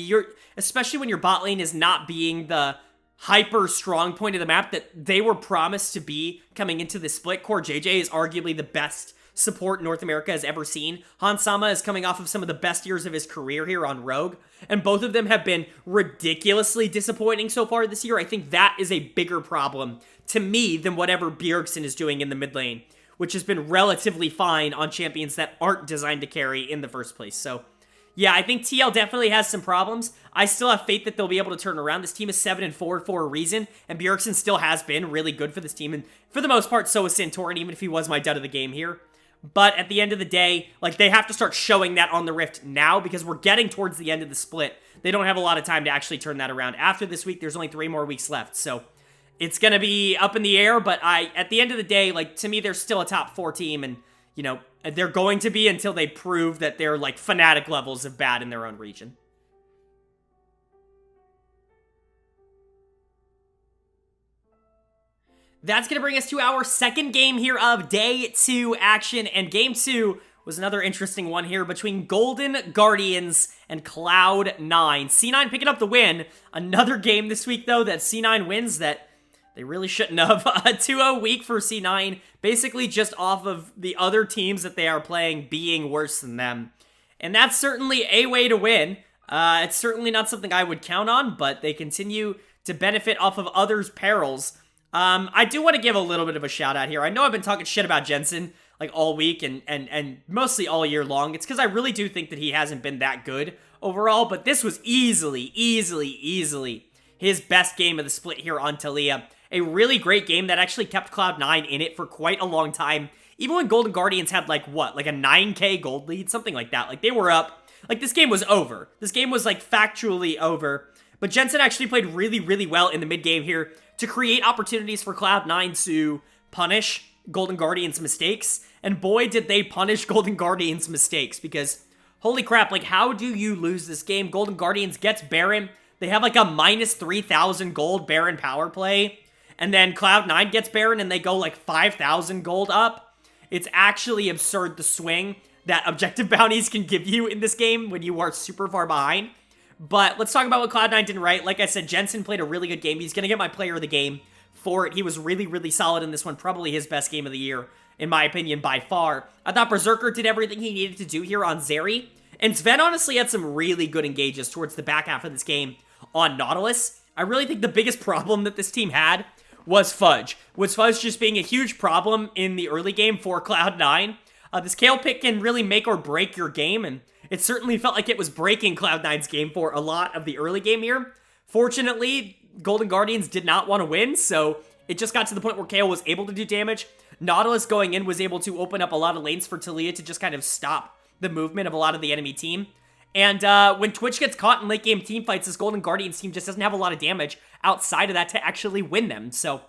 especially when your bot lane is not being the hyper strong point of the map that they were promised to be coming into the split. CoreJJ is arguably the best support North America has ever seen. Hansama is coming off of some of the best years of his career here on Rogue, and both of them have been ridiculously disappointing so far this year. I think that is a bigger problem to me than whatever Bjergsen is doing in the mid lane, which has been relatively fine on champions that aren't designed to carry in the first place. So, yeah, I think TL definitely has some problems. I still have faith that they'll be able to turn around. This team is 7-4 for a reason, and Bjergsen still has been really good for this team, and for the most part, so is Santorin, even if he was my dud of the game here. But at the end of the day, like, they have to start showing that on the Rift now, because we're getting towards the end of the split. They don't have a lot of time to actually turn that around. After this week, there's only 3 more weeks left, so it's going to be up in the air, but at the end of the day, like, to me, they're still a top 4 team, and, you know, they're going to be until they prove that they're, like, Fnatic levels of bad in their own region. That's going to bring us to our second game here of day 2 action, and game 2 was another interesting one here between Golden Guardians and Cloud9. C9 picking up the win. Another game this week, though, that C9 wins that they really shouldn't have. A 2-0 week for C9, basically just off of the other teams that they are playing being worse than them. And that's certainly a way to win. It's certainly not something I would count on, but they continue to benefit off of others' perils. I do want to give a little bit of a shout out here. I know I've been talking shit about Jensen like all week and mostly all year long. It's because I really do think that he hasn't been that good overall, but this was easily his best game of the split here on Taliyah. A really great game that actually kept Cloud9 in it for quite a long time. Even when Golden Guardians had like a 9k gold lead, something like that. Like they were up, like this game was over. This game was like factually over. But Jensen actually played really well in the mid game here to create opportunities for Cloud9 to punish Golden Guardians' mistakes. And boy, did they punish Golden Guardians' mistakes, because holy crap, like how do you lose this game? Golden Guardians gets Baron. They have like a minus 3,000 gold Baron power play. And then Cloud9 gets Baron and they go like 5,000 gold up. It's actually absurd the swing that objective bounties can give you in this game when you are super far behind. But let's talk about what Cloud9 did right. Like I said, Jensen played a really good game. He's going to get my player of the game for it. He was really solid in this one. Probably his best game of the year, in my opinion, by far. I thought Berserker did everything he needed to do here on Zeri. And Sven honestly had some really good engages towards the back half of this game on Nautilus. I really think the biggest problem that this team had was Fudge. Was Fudge just being a huge problem in the early game for Cloud9. This Kale pick can really make or break your game, and it certainly felt like it was breaking Cloud9's game for a lot of the early game here. Fortunately, Golden Guardians did not want to win, so it just got to the point where Kale was able to do damage. Nautilus going in was able to open up a lot of lanes for Taliyah to just kind of stop the movement of a lot of the enemy team. And when Twitch gets caught in late game team fights, this Golden Guardians team just doesn't have a lot of damage outside of that to actually win them. So,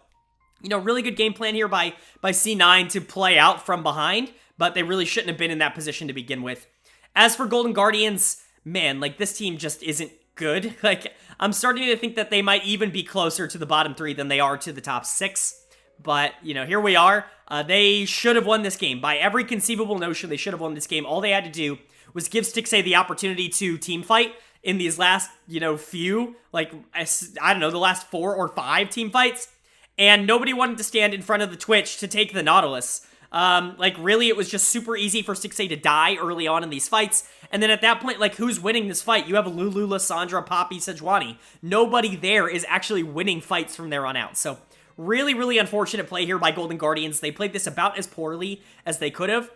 you know, really good game plan here by C9 to play out from behind, but they really shouldn't have been in that position to begin with. As for Golden Guardians, man, like this team just isn't good. Like, I'm starting to think that they might even be closer to the bottom 3 than they are to the top 6. But, you know, here we are. They should have won this game. By every conceivable notion, they should have won this game. All they had to do was give Stixxay the opportunity to team fight in these last, you know, few, like, I don't know, the last 4 or 5 team fights. And nobody wanted to stand in front of the Twitch to take the Nautilus. Like, really, it was just super easy for Stixxay to die early on in these fights. And then at that point, like, who's winning this fight? You have Lulu, Lissandra, Poppy, Sejuani. Nobody there is actually winning fights from there on out. So, really unfortunate play here by Golden Guardians. They played this about as poorly as they could have.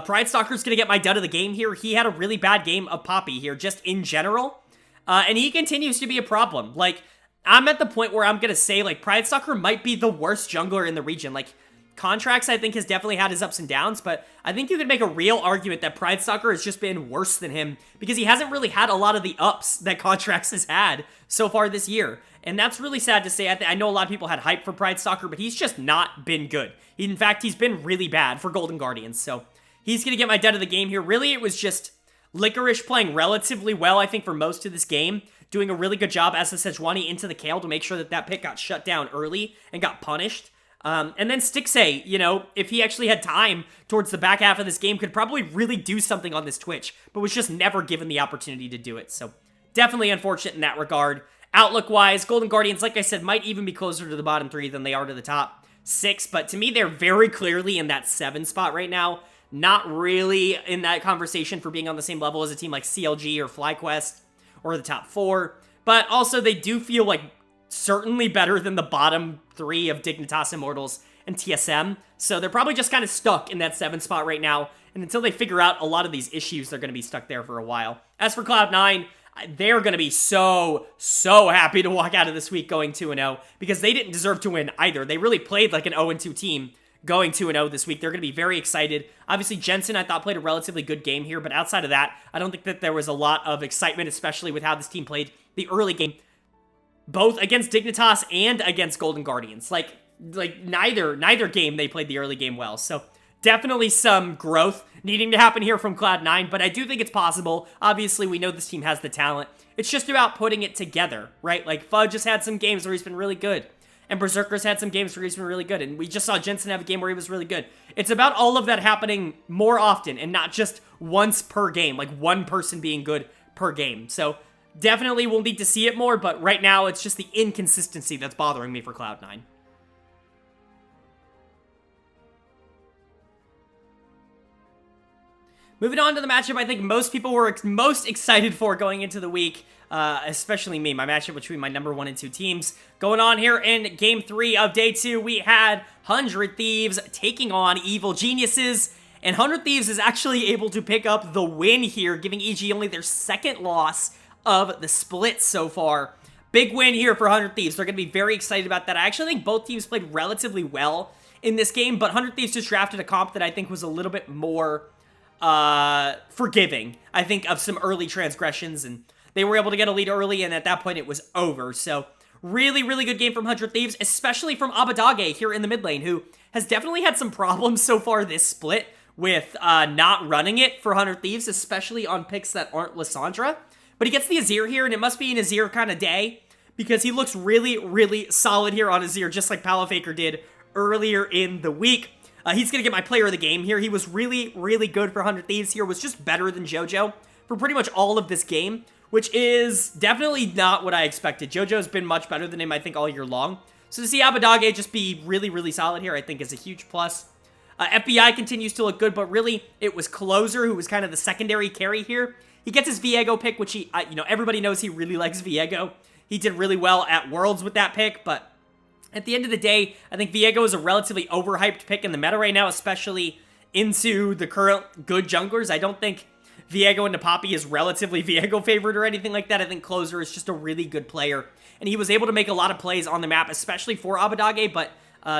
Pride Stalker's gonna get my dud of the game here. He had a really bad game of Poppy here, just in general. And he continues to be a problem. Like, I'm at the point where I'm gonna say, like, Pride Stalker might be the worst jungler in the region. Like, Contracts, I think, has definitely had his ups and downs, but I think you could make a real argument that Pride Stalker has just been worse than him because he hasn't really had a lot of the ups that Contracts has had so far this year. And that's really sad to say. I know a lot of people had hype for Pride Stalker, but he's just not been good. In fact, he's been really bad for Golden Guardians, so he's going to get my dud of the game here. Really, it was just Licorice playing relatively well, I think, for most of this game, doing a really good job as the Sejuani into the Kale to make sure that that pick got shut down early and got punished. And then Stixxay, you know, if he actually had time towards the back half of this game, could probably really do something on this Twitch, but was just never given the opportunity to do it. So definitely unfortunate in that regard. Outlook-wise, Golden Guardians, like I said, might even be closer to the bottom 3 than they are to the top 6, but to me, they're very clearly in that 7 spot right now. Not really in that conversation for being on the same level as a team like CLG or FlyQuest or the top 4, but also they do feel like certainly better than the bottom 3 of Dignitas, Immortals, and TSM. So they're probably just kind of stuck in that 7 spot right now. And until they figure out a lot of these issues, they're going to be stuck there for a while. As for Cloud9, they're going to be so happy to walk out of this week going 2-0 because they didn't deserve to win either. They really played like an 0-2 team going 2-0 this week. They're going to be very excited. Obviously, Jensen, I thought, played a relatively good game here, but outside of that, I don't think that there was a lot of excitement, especially with how this team played the early game, both against Dignitas and against Golden Guardians. Like neither game they played the early game well. So definitely some growth needing to happen here from Cloud9, but I do think it's possible. Obviously, we know this team has the talent. It's just about putting it together, right? Like, Fudge has had some games where he's been really good. And Berserker's had some games where he's been really good. And we just saw Jensen have a game where he was really good. It's about all of that happening more often and not just once per game, like one person being good per game. So definitely we'll need to see it more, but right now it's just the inconsistency that's bothering me for Cloud9. Moving on to the matchup I think most people were most excited for going into the week, especially me, my matchup between my number 1 and 2 teams. Going on here in Game 3 of Day 2, we had 100 Thieves taking on Evil Geniuses, and 100 Thieves is actually able to pick up the win here, giving EG only their second loss of the split so far. Big win here for 100 Thieves. They're going to be very excited about that. I actually think both teams played relatively well in this game, but 100 Thieves just drafted a comp that I think was a little bit more forgiving, I think, of some early transgressions, and they were able to get a lead early, and at that point it was over. So really, really good game from 100 Thieves, especially from Abadage here in the mid lane, who has definitely had some problems so far this split with not running it for 100 Thieves, especially on picks that aren't Lissandra. But he gets the Azir here, and it must be an Azir kind of day, because he looks really, really solid here on Azir, just like Palafaker did earlier in the week. He's going to get my player of the game here. He was really, really good for 100 Thieves here. Was just better than JoJo for pretty much all of this game, which is definitely not what I expected. JoJo's been much better than him, I think, all year long. So to see Abadage just be really, really solid here, I think is a huge plus. FBI continues to look good, but really, it was Closer who was kind of the secondary carry here. He gets his Viego pick, which he, everybody knows he really likes Viego. He did really well at Worlds with that pick, but at the end of the day, I think Viego is a relatively overhyped pick in the meta right now, especially into the current good junglers. I don't think Viego into Poppy is relatively Viego favored or anything like that. I think Closer is just a really good player, and he was able to make a lot of plays on the map, especially for Abadage, but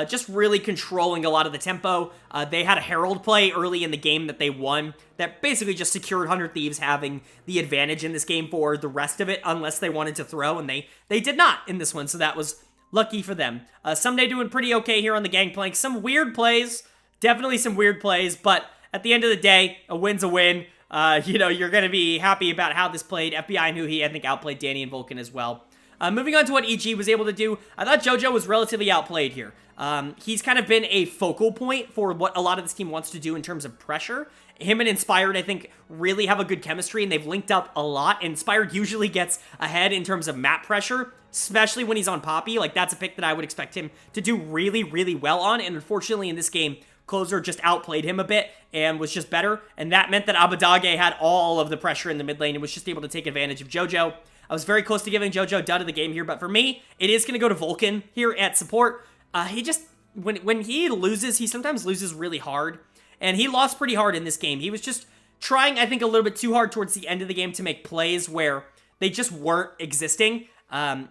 just really controlling a lot of the tempo. They had a Herald play early in the game that they won that basically just secured 100 Thieves having the advantage in this game for the rest of it, unless they wanted to throw, and they did not in this one, so that was lucky for them. Someday doing pretty okay here on the Gangplank. Some weird plays, definitely some weird plays, but at the end of the day, a win's a win. You're going to be happy about how this played. FBI and Huhi, I think, outplayed Danny and Vulcan as well. Moving on to what EG was able to do, I thought JoJo was relatively outplayed here. He's kind of been a focal point for what a lot of this team wants to do in terms of pressure. Him and Inspired, I think, really have a good chemistry, and they've linked up a lot. Inspired usually gets ahead in terms of map pressure, especially when he's on Poppy. Like, that's a pick that I would expect him to do really, really well on, and unfortunately in this game, Closer just outplayed him a bit and was just better, and that meant that Abadage had all of the pressure in the mid lane and was just able to take advantage of JoJo. I was very close to giving JoJo dud of the game here, but for me, it is going to go to Vulcan here at support. He just, when he loses, he sometimes loses really hard, and he lost pretty hard in this game. He was just trying, I think, a little bit too hard towards the end of the game to make plays where they just weren't existing.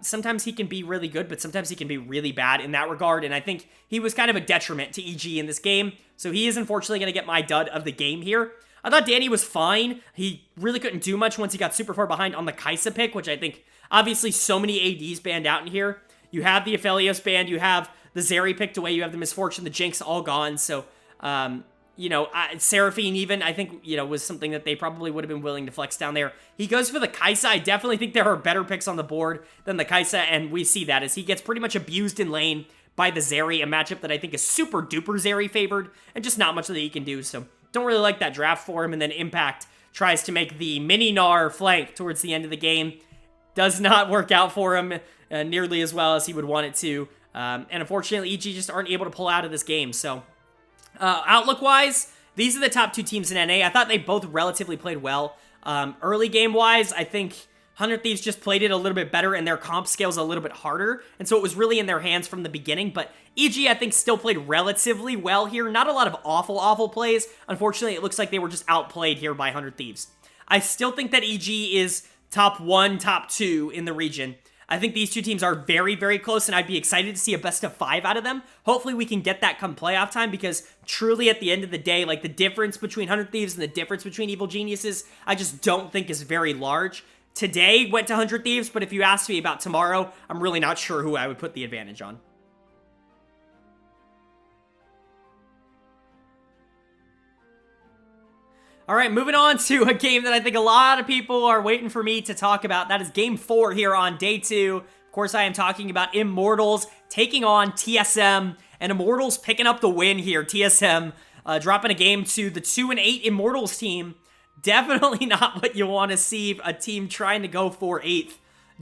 Sometimes he can be really good, but sometimes he can be really bad in that regard, and I think he was kind of a detriment to EG in this game, so he is unfortunately going to get my dud of the game here. I thought Danny was fine. He really couldn't do much once he got super far behind on the Kai'Sa pick, which I think, obviously, so many ADs banned out in here. You have the Aphelios banned, you have the Zeri picked away, you have the Misfortune, the Jinx all gone, so, Seraphine even, I think, was something that they probably would have been willing to flex down there. He goes for the Kai'Sa. I definitely think there are better picks on the board than the Kai'Sa, and we see that as he gets pretty much abused in lane by the Zeri, a matchup that I think is super duper Zeri favored, and just not much that he can do, so don't really like that draft for him. And then Impact tries to make the mini Gnar flank towards the end of the game. Does not work out for him nearly as well as he would want it to, and unfortunately EG just aren't able to pull out of this game, so outlook-wise, these are the top two teams in NA. I thought they both relatively played well. Early game-wise, I think 100 Thieves just played it a little bit better, and their comp scale's a little bit harder, and so it was really in their hands from the beginning, but EG, I think, still played relatively well here. Not a lot of awful, awful plays. Unfortunately, it looks like they were just outplayed here by 100 Thieves. I still think that EG is top 1, top 2 in the region. I think these two teams are very, very close, and I'd be excited to see a best of 5 out of them. Hopefully we can get that come playoff time, because truly at the end of the day, like, the difference between 100 Thieves and the difference between Evil Geniuses, I just don't think is very large. Today went to 100 Thieves, but if you ask me about tomorrow, I'm really not sure who I would put the advantage on. All right, moving on to a game that I think a lot of people are waiting for me to talk about. That is Game 4 here on Day 2. Of course, I am talking about Immortals taking on TSM, and Immortals picking up the win here. TSM dropping a game to the 2-8 Immortals team. Definitely not what you want to see a team trying to go for 8th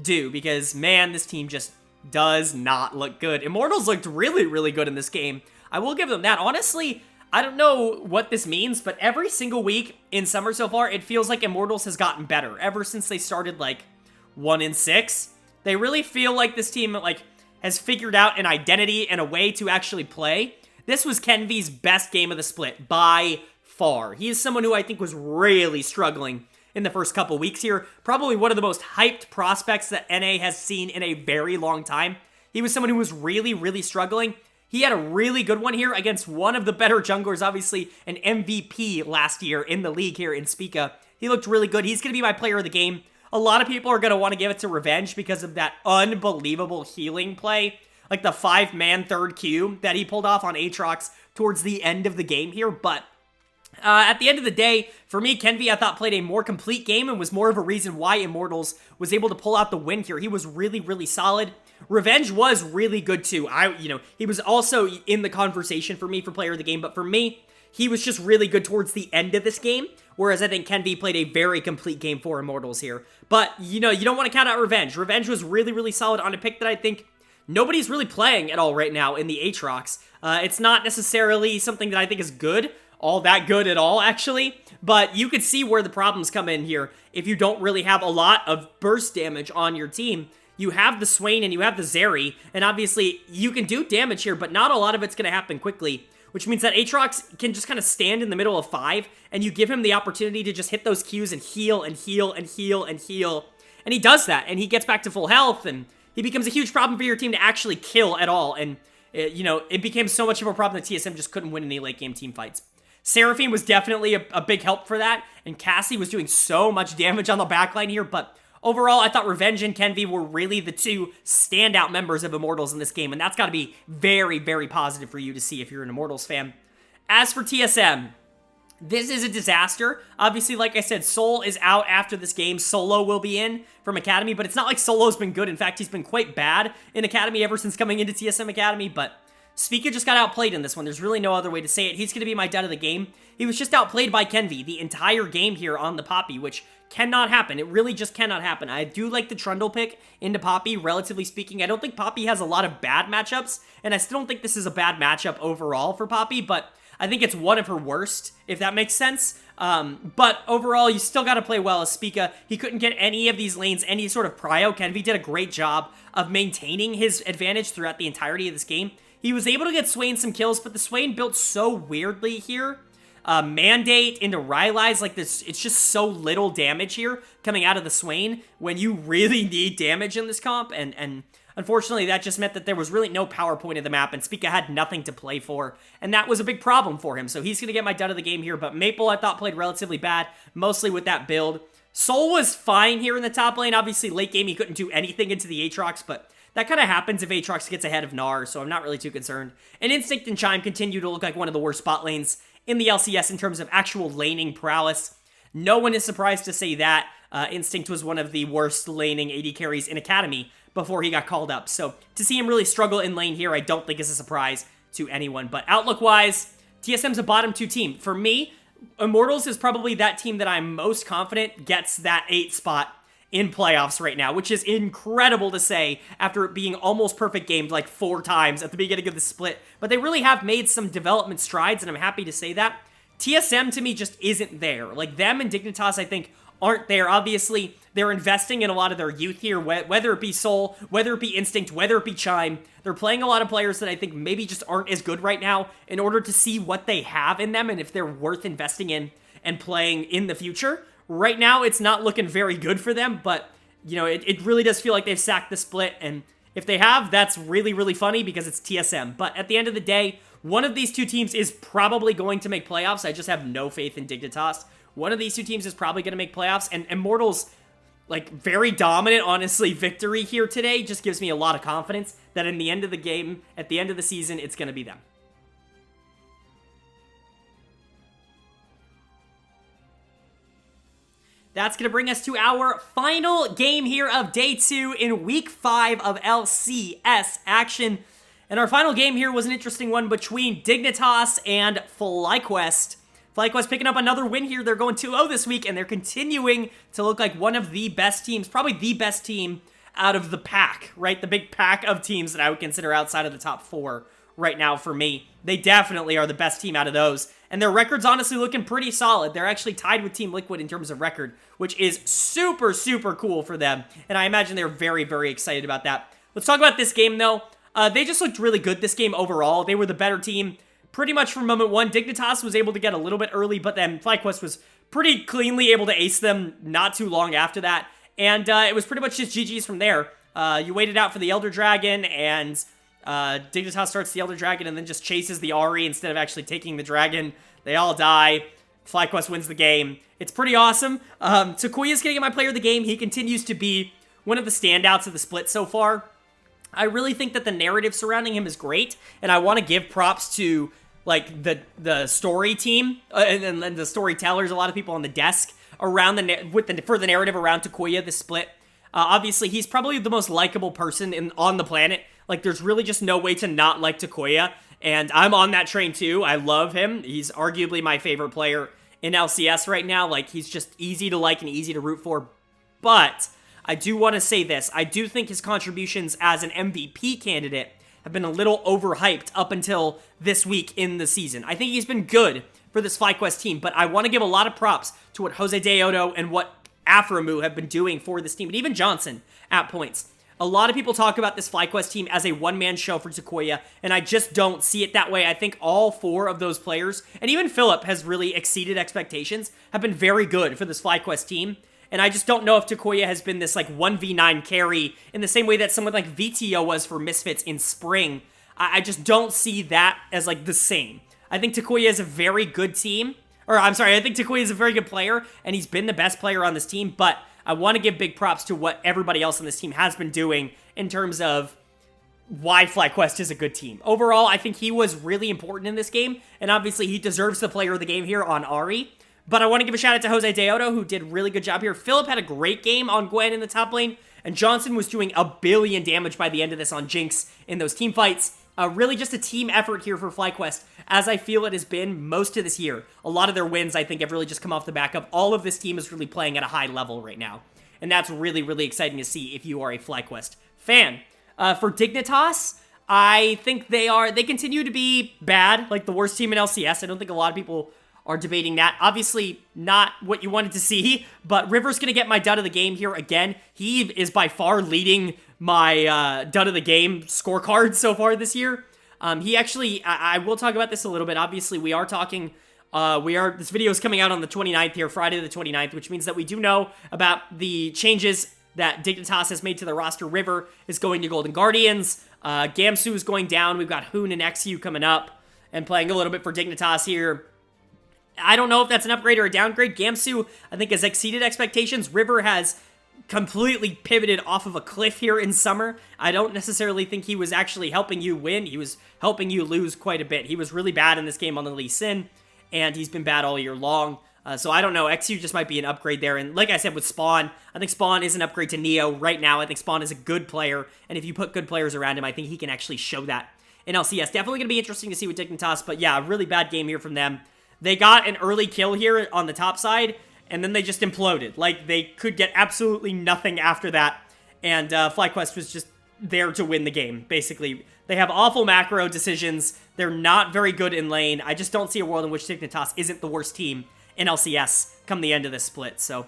do, because, man, this team just does not look good. Immortals looked really, really good in this game. I will give them that. Honestly, I don't know what this means, but every single week in Summer so far, it feels like Immortals has gotten better. Ever since they started, like, 1-6, they really feel like this team, like, has figured out an identity and a way to actually play. This was Kenvy's best game of the split by far. He is someone who I think was really struggling in the first couple weeks here. Probably one of the most hyped prospects that NA has seen in a very long time. He was someone who was really, really struggling. He had a really good one here against one of the better junglers, obviously an MVP last year in the league here in Spica. He looked really good. He's going to be my player of the game. A lot of people are going to want to give it to Revenge because of that unbelievable healing play, like the 5-man third Q that he pulled off on Aatrox towards the end of the game here, but at the end of the day, for me, Kenvy, I thought, played a more complete game and was more of a reason why Immortals was able to pull out the win here. He was really, really solid. Revenge was really good too. He was also in the conversation for me for player of the game, but for me, he was just really good towards the end of this game, whereas I think Kenvy played a very complete game for Immortals here. But, you don't want to count out Revenge. Revenge was really, really solid on a pick that I think nobody's really playing at all right now in the Aatrox. It's not necessarily something that I think is good, all that good at all, actually, but you could see where the problems come in here. If you don't really have a lot of burst damage on your team, you have the Swain and you have the Zeri, and obviously you can do damage here, but not a lot of it's going to happen quickly, which means that Aatrox can just kind of stand in the middle of 5, and you give him the opportunity to just hit those Qs and heal and heal and heal and heal, and he does that, and he gets back to full health, and he becomes a huge problem for your team to actually kill at all, and it became so much of a problem that TSM just couldn't win any late game team fights. Seraphine was definitely a big help for that, and Cassie was doing so much damage on the backline here, but overall, I thought Revenge and Kenvy were really the two standout members of Immortals in this game, and that's got to be very, very positive for you to see if you're an Immortals fan. As for TSM, this is a disaster. Obviously, like I said, Sol is out after this game. Solo will be in from Academy, but it's not like Solo's been good. In fact, he's been quite bad in Academy ever since coming into TSM Academy, but Spica just got outplayed in this one. There's really no other way to say it. He's going to be my dud of the game. He was just outplayed by Kenvy the entire game here on the Poppy, which cannot happen. It really just cannot happen. I do like the Trundle pick into Poppy, relatively speaking. I don't think Poppy has a lot of bad matchups, and I still don't think this is a bad matchup overall for Poppy, but I think it's one of her worst, if that makes sense. But overall, you still got to play well as Spica. He couldn't get any of these lanes, any sort of prio. Kenvy did a great job of maintaining his advantage throughout the entirety of this game. He was able to get Swain some kills, but the Swain built so weirdly here. Mandate into Rylai's like this, it's just so little damage here coming out of the Swain when you really need damage in this comp, and unfortunately that just meant that there was really no power point of the map, and Spica had nothing to play for, and that was a big problem for him, so he's going to get my dud of the game here, but Maple I thought played relatively bad, mostly with that build. Sol was fine here in the top lane, obviously late game he couldn't do anything into the Aatrox, but that kind of happens if Aatrox gets ahead of Gnar, so I'm not really too concerned. And Instinct and Chime continue to look like one of the worst spot lanes in the LCS in terms of actual laning prowess. No one is surprised to say that. Instinct was one of the worst laning AD carries in Academy before he got called up. So to see him really struggle in lane here, I don't think is a surprise to anyone. But outlook-wise, TSM's a bottom 2 team. For me, Immortals is probably that team that I'm most confident gets that 8 spot in playoffs right now, which is incredible to say after it being almost perfect gamed like 4 times at the beginning of the split. But they really have made some development strides, and I'm happy to say that. TSM to me just isn't there. Like, them and Dignitas, I think, aren't there. Obviously, they're investing in a lot of their youth here, whether it be Sol, whether it be Instinct, whether it be Chime. They're playing a lot of players that I think maybe just aren't as good right now in order to see what they have in them and if they're worth investing in and playing in the future. Right now, it's not looking very good for them, but, it really does feel like they've sacked the split, and if they have, that's really, really funny because it's TSM. But at the end of the day, one of these 2 teams is probably going to make playoffs. I just have no faith in Dignitas. One of these 2 teams is probably going to make playoffs, and Immortals, like, very dominant, honestly, victory here today just gives me a lot of confidence that in the end of the game, at the end of the season, it's going to be them. That's going to bring us to our final game here of day 2 in week 5 of LCS action. And our final game here was an interesting one between Dignitas and FlyQuest. FlyQuest picking up another win here. They're going 2-0 this week, and they're continuing to look like one of the best teams, probably the best team out of the pack, right? The big pack of teams that I would consider outside of the top 4 right now for me. They definitely are the best team out of those. And their record's honestly looking pretty solid. They're actually tied with Team Liquid in terms of record, which is super, super cool for them. And I imagine they're very, very excited about that. Let's talk about this game, though. They just looked really good this game overall. They were the better team pretty much from moment one. Dignitas was able to get a little bit early, but then FlyQuest was pretty cleanly able to ace them not too long after that. And it was pretty much just GG's from there. You waited out for the Elder Dragon, and Dignitas starts the Elder Dragon and then just chases the Ahri instead of actually taking the dragon. They all die. FlyQuest wins the game. It's pretty awesome. Takuya's gonna get my player of the game. He continues to be one of the standouts of the split so far. I really think that the narrative surrounding him is great, and I want to give props to like the story team and the storytellers. A lot of people on the desk around for the narrative around Takuya this split. Obviously, he's probably the most likable person on the planet. Like, there's really just no way to not like Takuya, and I'm on that train too. I love him. He's arguably my favorite player in LCS right now. Like, he's just easy to like and easy to root for. But I do want to say this. I do think his contributions as an MVP candidate have been a little overhyped up until this week in the season. I think he's been good for this FlyQuest team, but I want to give a lot of props to what Jose Deodo and what Aframu have been doing for this team, and even Johnson at points. A lot of people talk about this FlyQuest team as a one-man show for Takuya, and I just don't see it that way. I think all 4 of those players, and even Philip has really exceeded expectations, have been very good for this FlyQuest team. And I just don't know if Takuya has been this like 1v9 carry in the same way that someone like VTO was for Misfits in spring. I just don't see that as like the same. I think Takuya is a very good team. Or I'm sorry, I think Takuya is a very good player, and he's been the best player on this team, but I want to give big props to what everybody else on this team has been doing in terms of why FlyQuest is a good team. Overall, I think he was really important in this game, and obviously he deserves the player of the game here on Ahri. But I want to give a shout out to Jose Deodo, who did a really good job here. Philip had a great game on Gwen in the top lane, and Johnson was doing a billion damage by the end of this on Jinx in those team fights. Really just a team effort here for FlyQuest, as I feel it has been most of this year. A lot of their wins, I think, have really just come off the back of all of this team is really playing at a high level right now. And that's really, really exciting to see if you are a FlyQuest fan. For Dignitas, I think they continue to be bad, like the worst team in LCS. I don't think a lot of people are debating that. Obviously, not what you wanted to see, but River's going to get my dud of the game here again. He is by far leading my dud of the game scorecard so far this year. He actually, I will talk about this a little bit. Obviously, we are talking, this video is coming out on the 29th here, Friday the 29th, which means that we do know about the changes that Dignitas has made to the roster. River is going to Golden Guardians. Gamsu is going down. We've got Hoon and XU coming up and playing a little bit for Dignitas here. I don't know if that's an upgrade or a downgrade. Gamsu, I think, has exceeded expectations. River has completely pivoted off of a cliff here in summer. I don't necessarily think he was actually helping you win. He was helping you lose quite a bit. He was really bad in this game on the Lee Sin, and he's been bad all year long. So I don't know. XU just might be an upgrade there. And like I said with Spawn, I think Spawn is an upgrade to Neo right now. I think Spawn is a good player, and if you put good players around him, I think he can actually show that in LCS. Definitely going to be interesting to see with Dignitas, but yeah, a really bad game here from them. They got an early kill here on the top side, and then they just imploded. Like, they could get absolutely nothing after that, and FlyQuest was just there to win the game, basically. They have awful macro decisions. They're not very good in lane. I just don't see a world in which Dignitas isn't the worst team in LCS come the end of this split. So,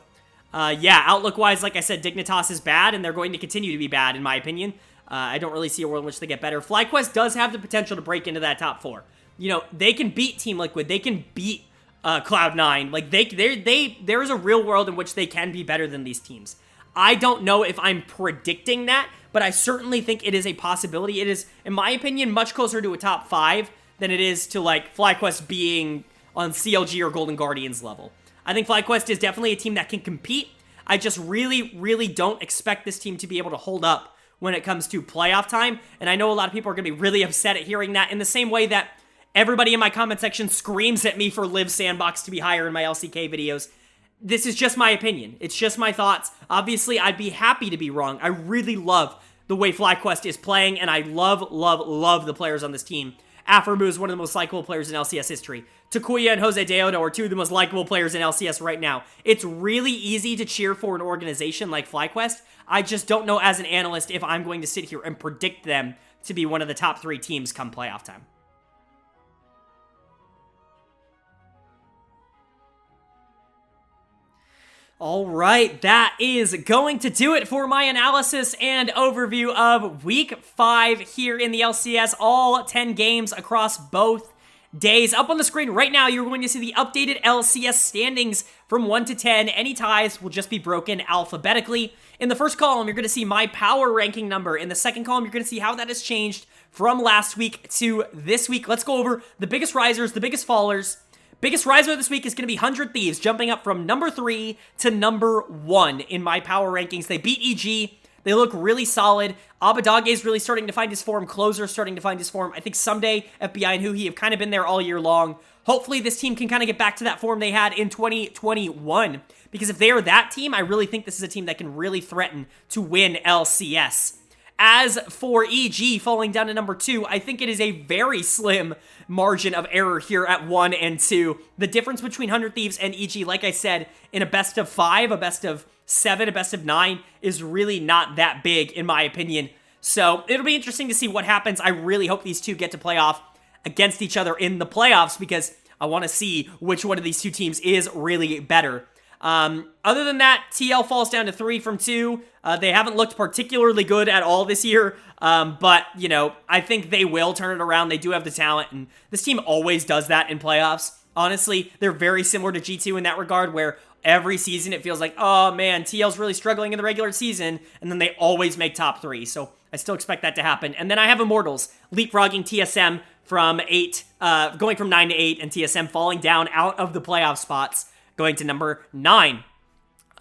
yeah, outlook-wise, like I said, Dignitas is bad, and they're going to continue to be bad, in my opinion. I don't really see a world in which they get better. FlyQuest does have the potential to break into that top 4. You know, they can beat Team Liquid. They can beat Cloud9. Like, there is a real world in which they can be better than these teams. I don't know if I'm predicting that, but I certainly think it is a possibility. It is, in my opinion, much closer to a top 5 than it is to, like, FlyQuest being on CLG or Golden Guardians level. I think FlyQuest is definitely a team that can compete. I just really, really don't expect this team to be able to hold up when it comes to playoff time, and I know a lot of people are going to be really upset at hearing that in the same way that everybody in my comment section screams at me for Live Sandbox to be higher in my LCK videos. this is just my opinion. It's just my thoughts. Obviously, I'd be happy to be wrong. I really love the way FlyQuest is playing, and I love, love, love the players on this team. Aphromoo is one of the most likable players in LCS history. Takuya and Jose Deodo are two of the most likable players in LCS right now. It's really easy to cheer for an organization like FlyQuest. I just don't know as an analyst if I'm going to sit here and predict them to be one of the top 3 teams come playoff time. All right, that is going to do it for my analysis and overview of Week 5 here in the LCS. All 10 games across both days. Up on the screen right now, you're going to see the updated LCS standings from 1 to 10. Any ties will just be broken alphabetically. In the first column, you're going to see my power ranking number. In the second column, you're going to see how that has changed from last week to this week. Let's go over the biggest risers, the biggest fallers. Biggest riser this week is going to be 100 Thieves, jumping up from number 3 to number 1 in my power rankings. They beat EG. They look really solid. Abadage is really starting to find his form. Closer starting to find his form. I think someday FBI and Huhi have kind of been there all year long. Hopefully this team can kind of get back to that form they had in 2021. Because if they are that team, I really think this is a team that can really threaten to win LCS. As for EG falling down to number 2, I think it is a very slim margin of error here at 1 and 2. The difference between 100 Thieves and EG, like I said, in a best of 5, a best of 7, a best of 9, is really not that big, in my opinion. So it'll be interesting to see what happens. I really hope these two get to play off against each other in the playoffs, because I want to see which one of these two teams is really better. Other than that, TL falls down to 3 from 2. They haven't looked particularly good at all this year, but, you know, I think they will turn it around. They do have the talent, and this team always does that in playoffs. Honestly, they're very similar to G2 in that regard, where every season it feels like, oh man, TL's really struggling in the regular season, and then they always make top 3, so I still expect that to happen. And then I have Immortals leapfrogging TSM from 8, going from 9 to 8, and TSM falling down out of the playoff spots, going to number 9.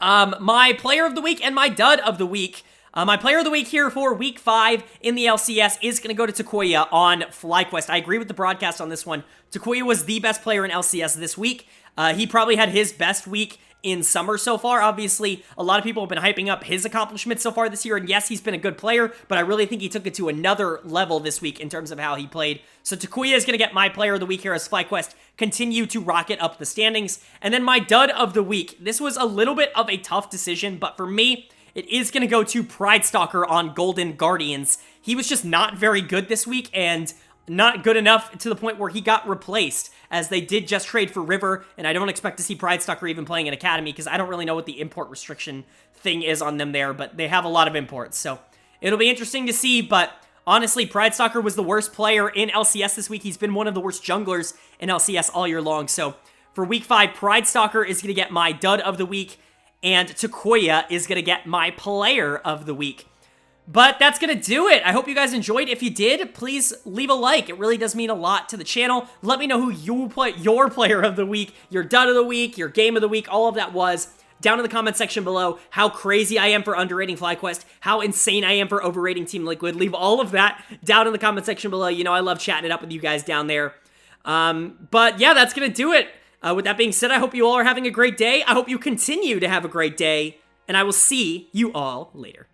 My player of the week and my dud of the week. My player of the week here for Week 5 in the LCS is going to go to Takuya on FlyQuest. I agree with the broadcast on this one. Takuya was the best player in LCS this week. He probably had his best week in summer so far. Obviously, a lot of people have been hyping up his accomplishments so far this year, and yes, he's been a good player, but I really think he took it to another level this week in terms of how he played. So Takuya is going to get my player of the week here as FlyQuest continue to rocket up the standings. And then my dud of the week. This was a little bit of a tough decision, but for me, it is going to go to Pridestalker on Golden Guardians. He was just not very good this week, and not good enough to the point where he got replaced, as they did just trade for River, and I don't expect to see Pridestalker even playing in Academy, because I don't really know what the import restriction thing is on them there, but they have a lot of imports, so it'll be interesting to see. But honestly, Pridestalker was the worst player in LCS this week. He's been one of the worst junglers in LCS all year long, so for Week 5, Pridestalker is going to get my dud of the week, and Takuya is going to get my player of the week. But that's going to do it. I hope you guys enjoyed. If you did, please leave a like. It really does mean a lot to the channel. Let me know who your player of the week, your dud of the week, your game of the week, all of that was down in the comment section below. How crazy I am for underrating FlyQuest, how insane I am for overrating Team Liquid. Leave all of that down in the comment section below. You know I love chatting it up with you guys down there. But yeah, that's going to do it. With that being said, I hope you all are having a great day. I hope you continue to have a great day, and I will see you all later.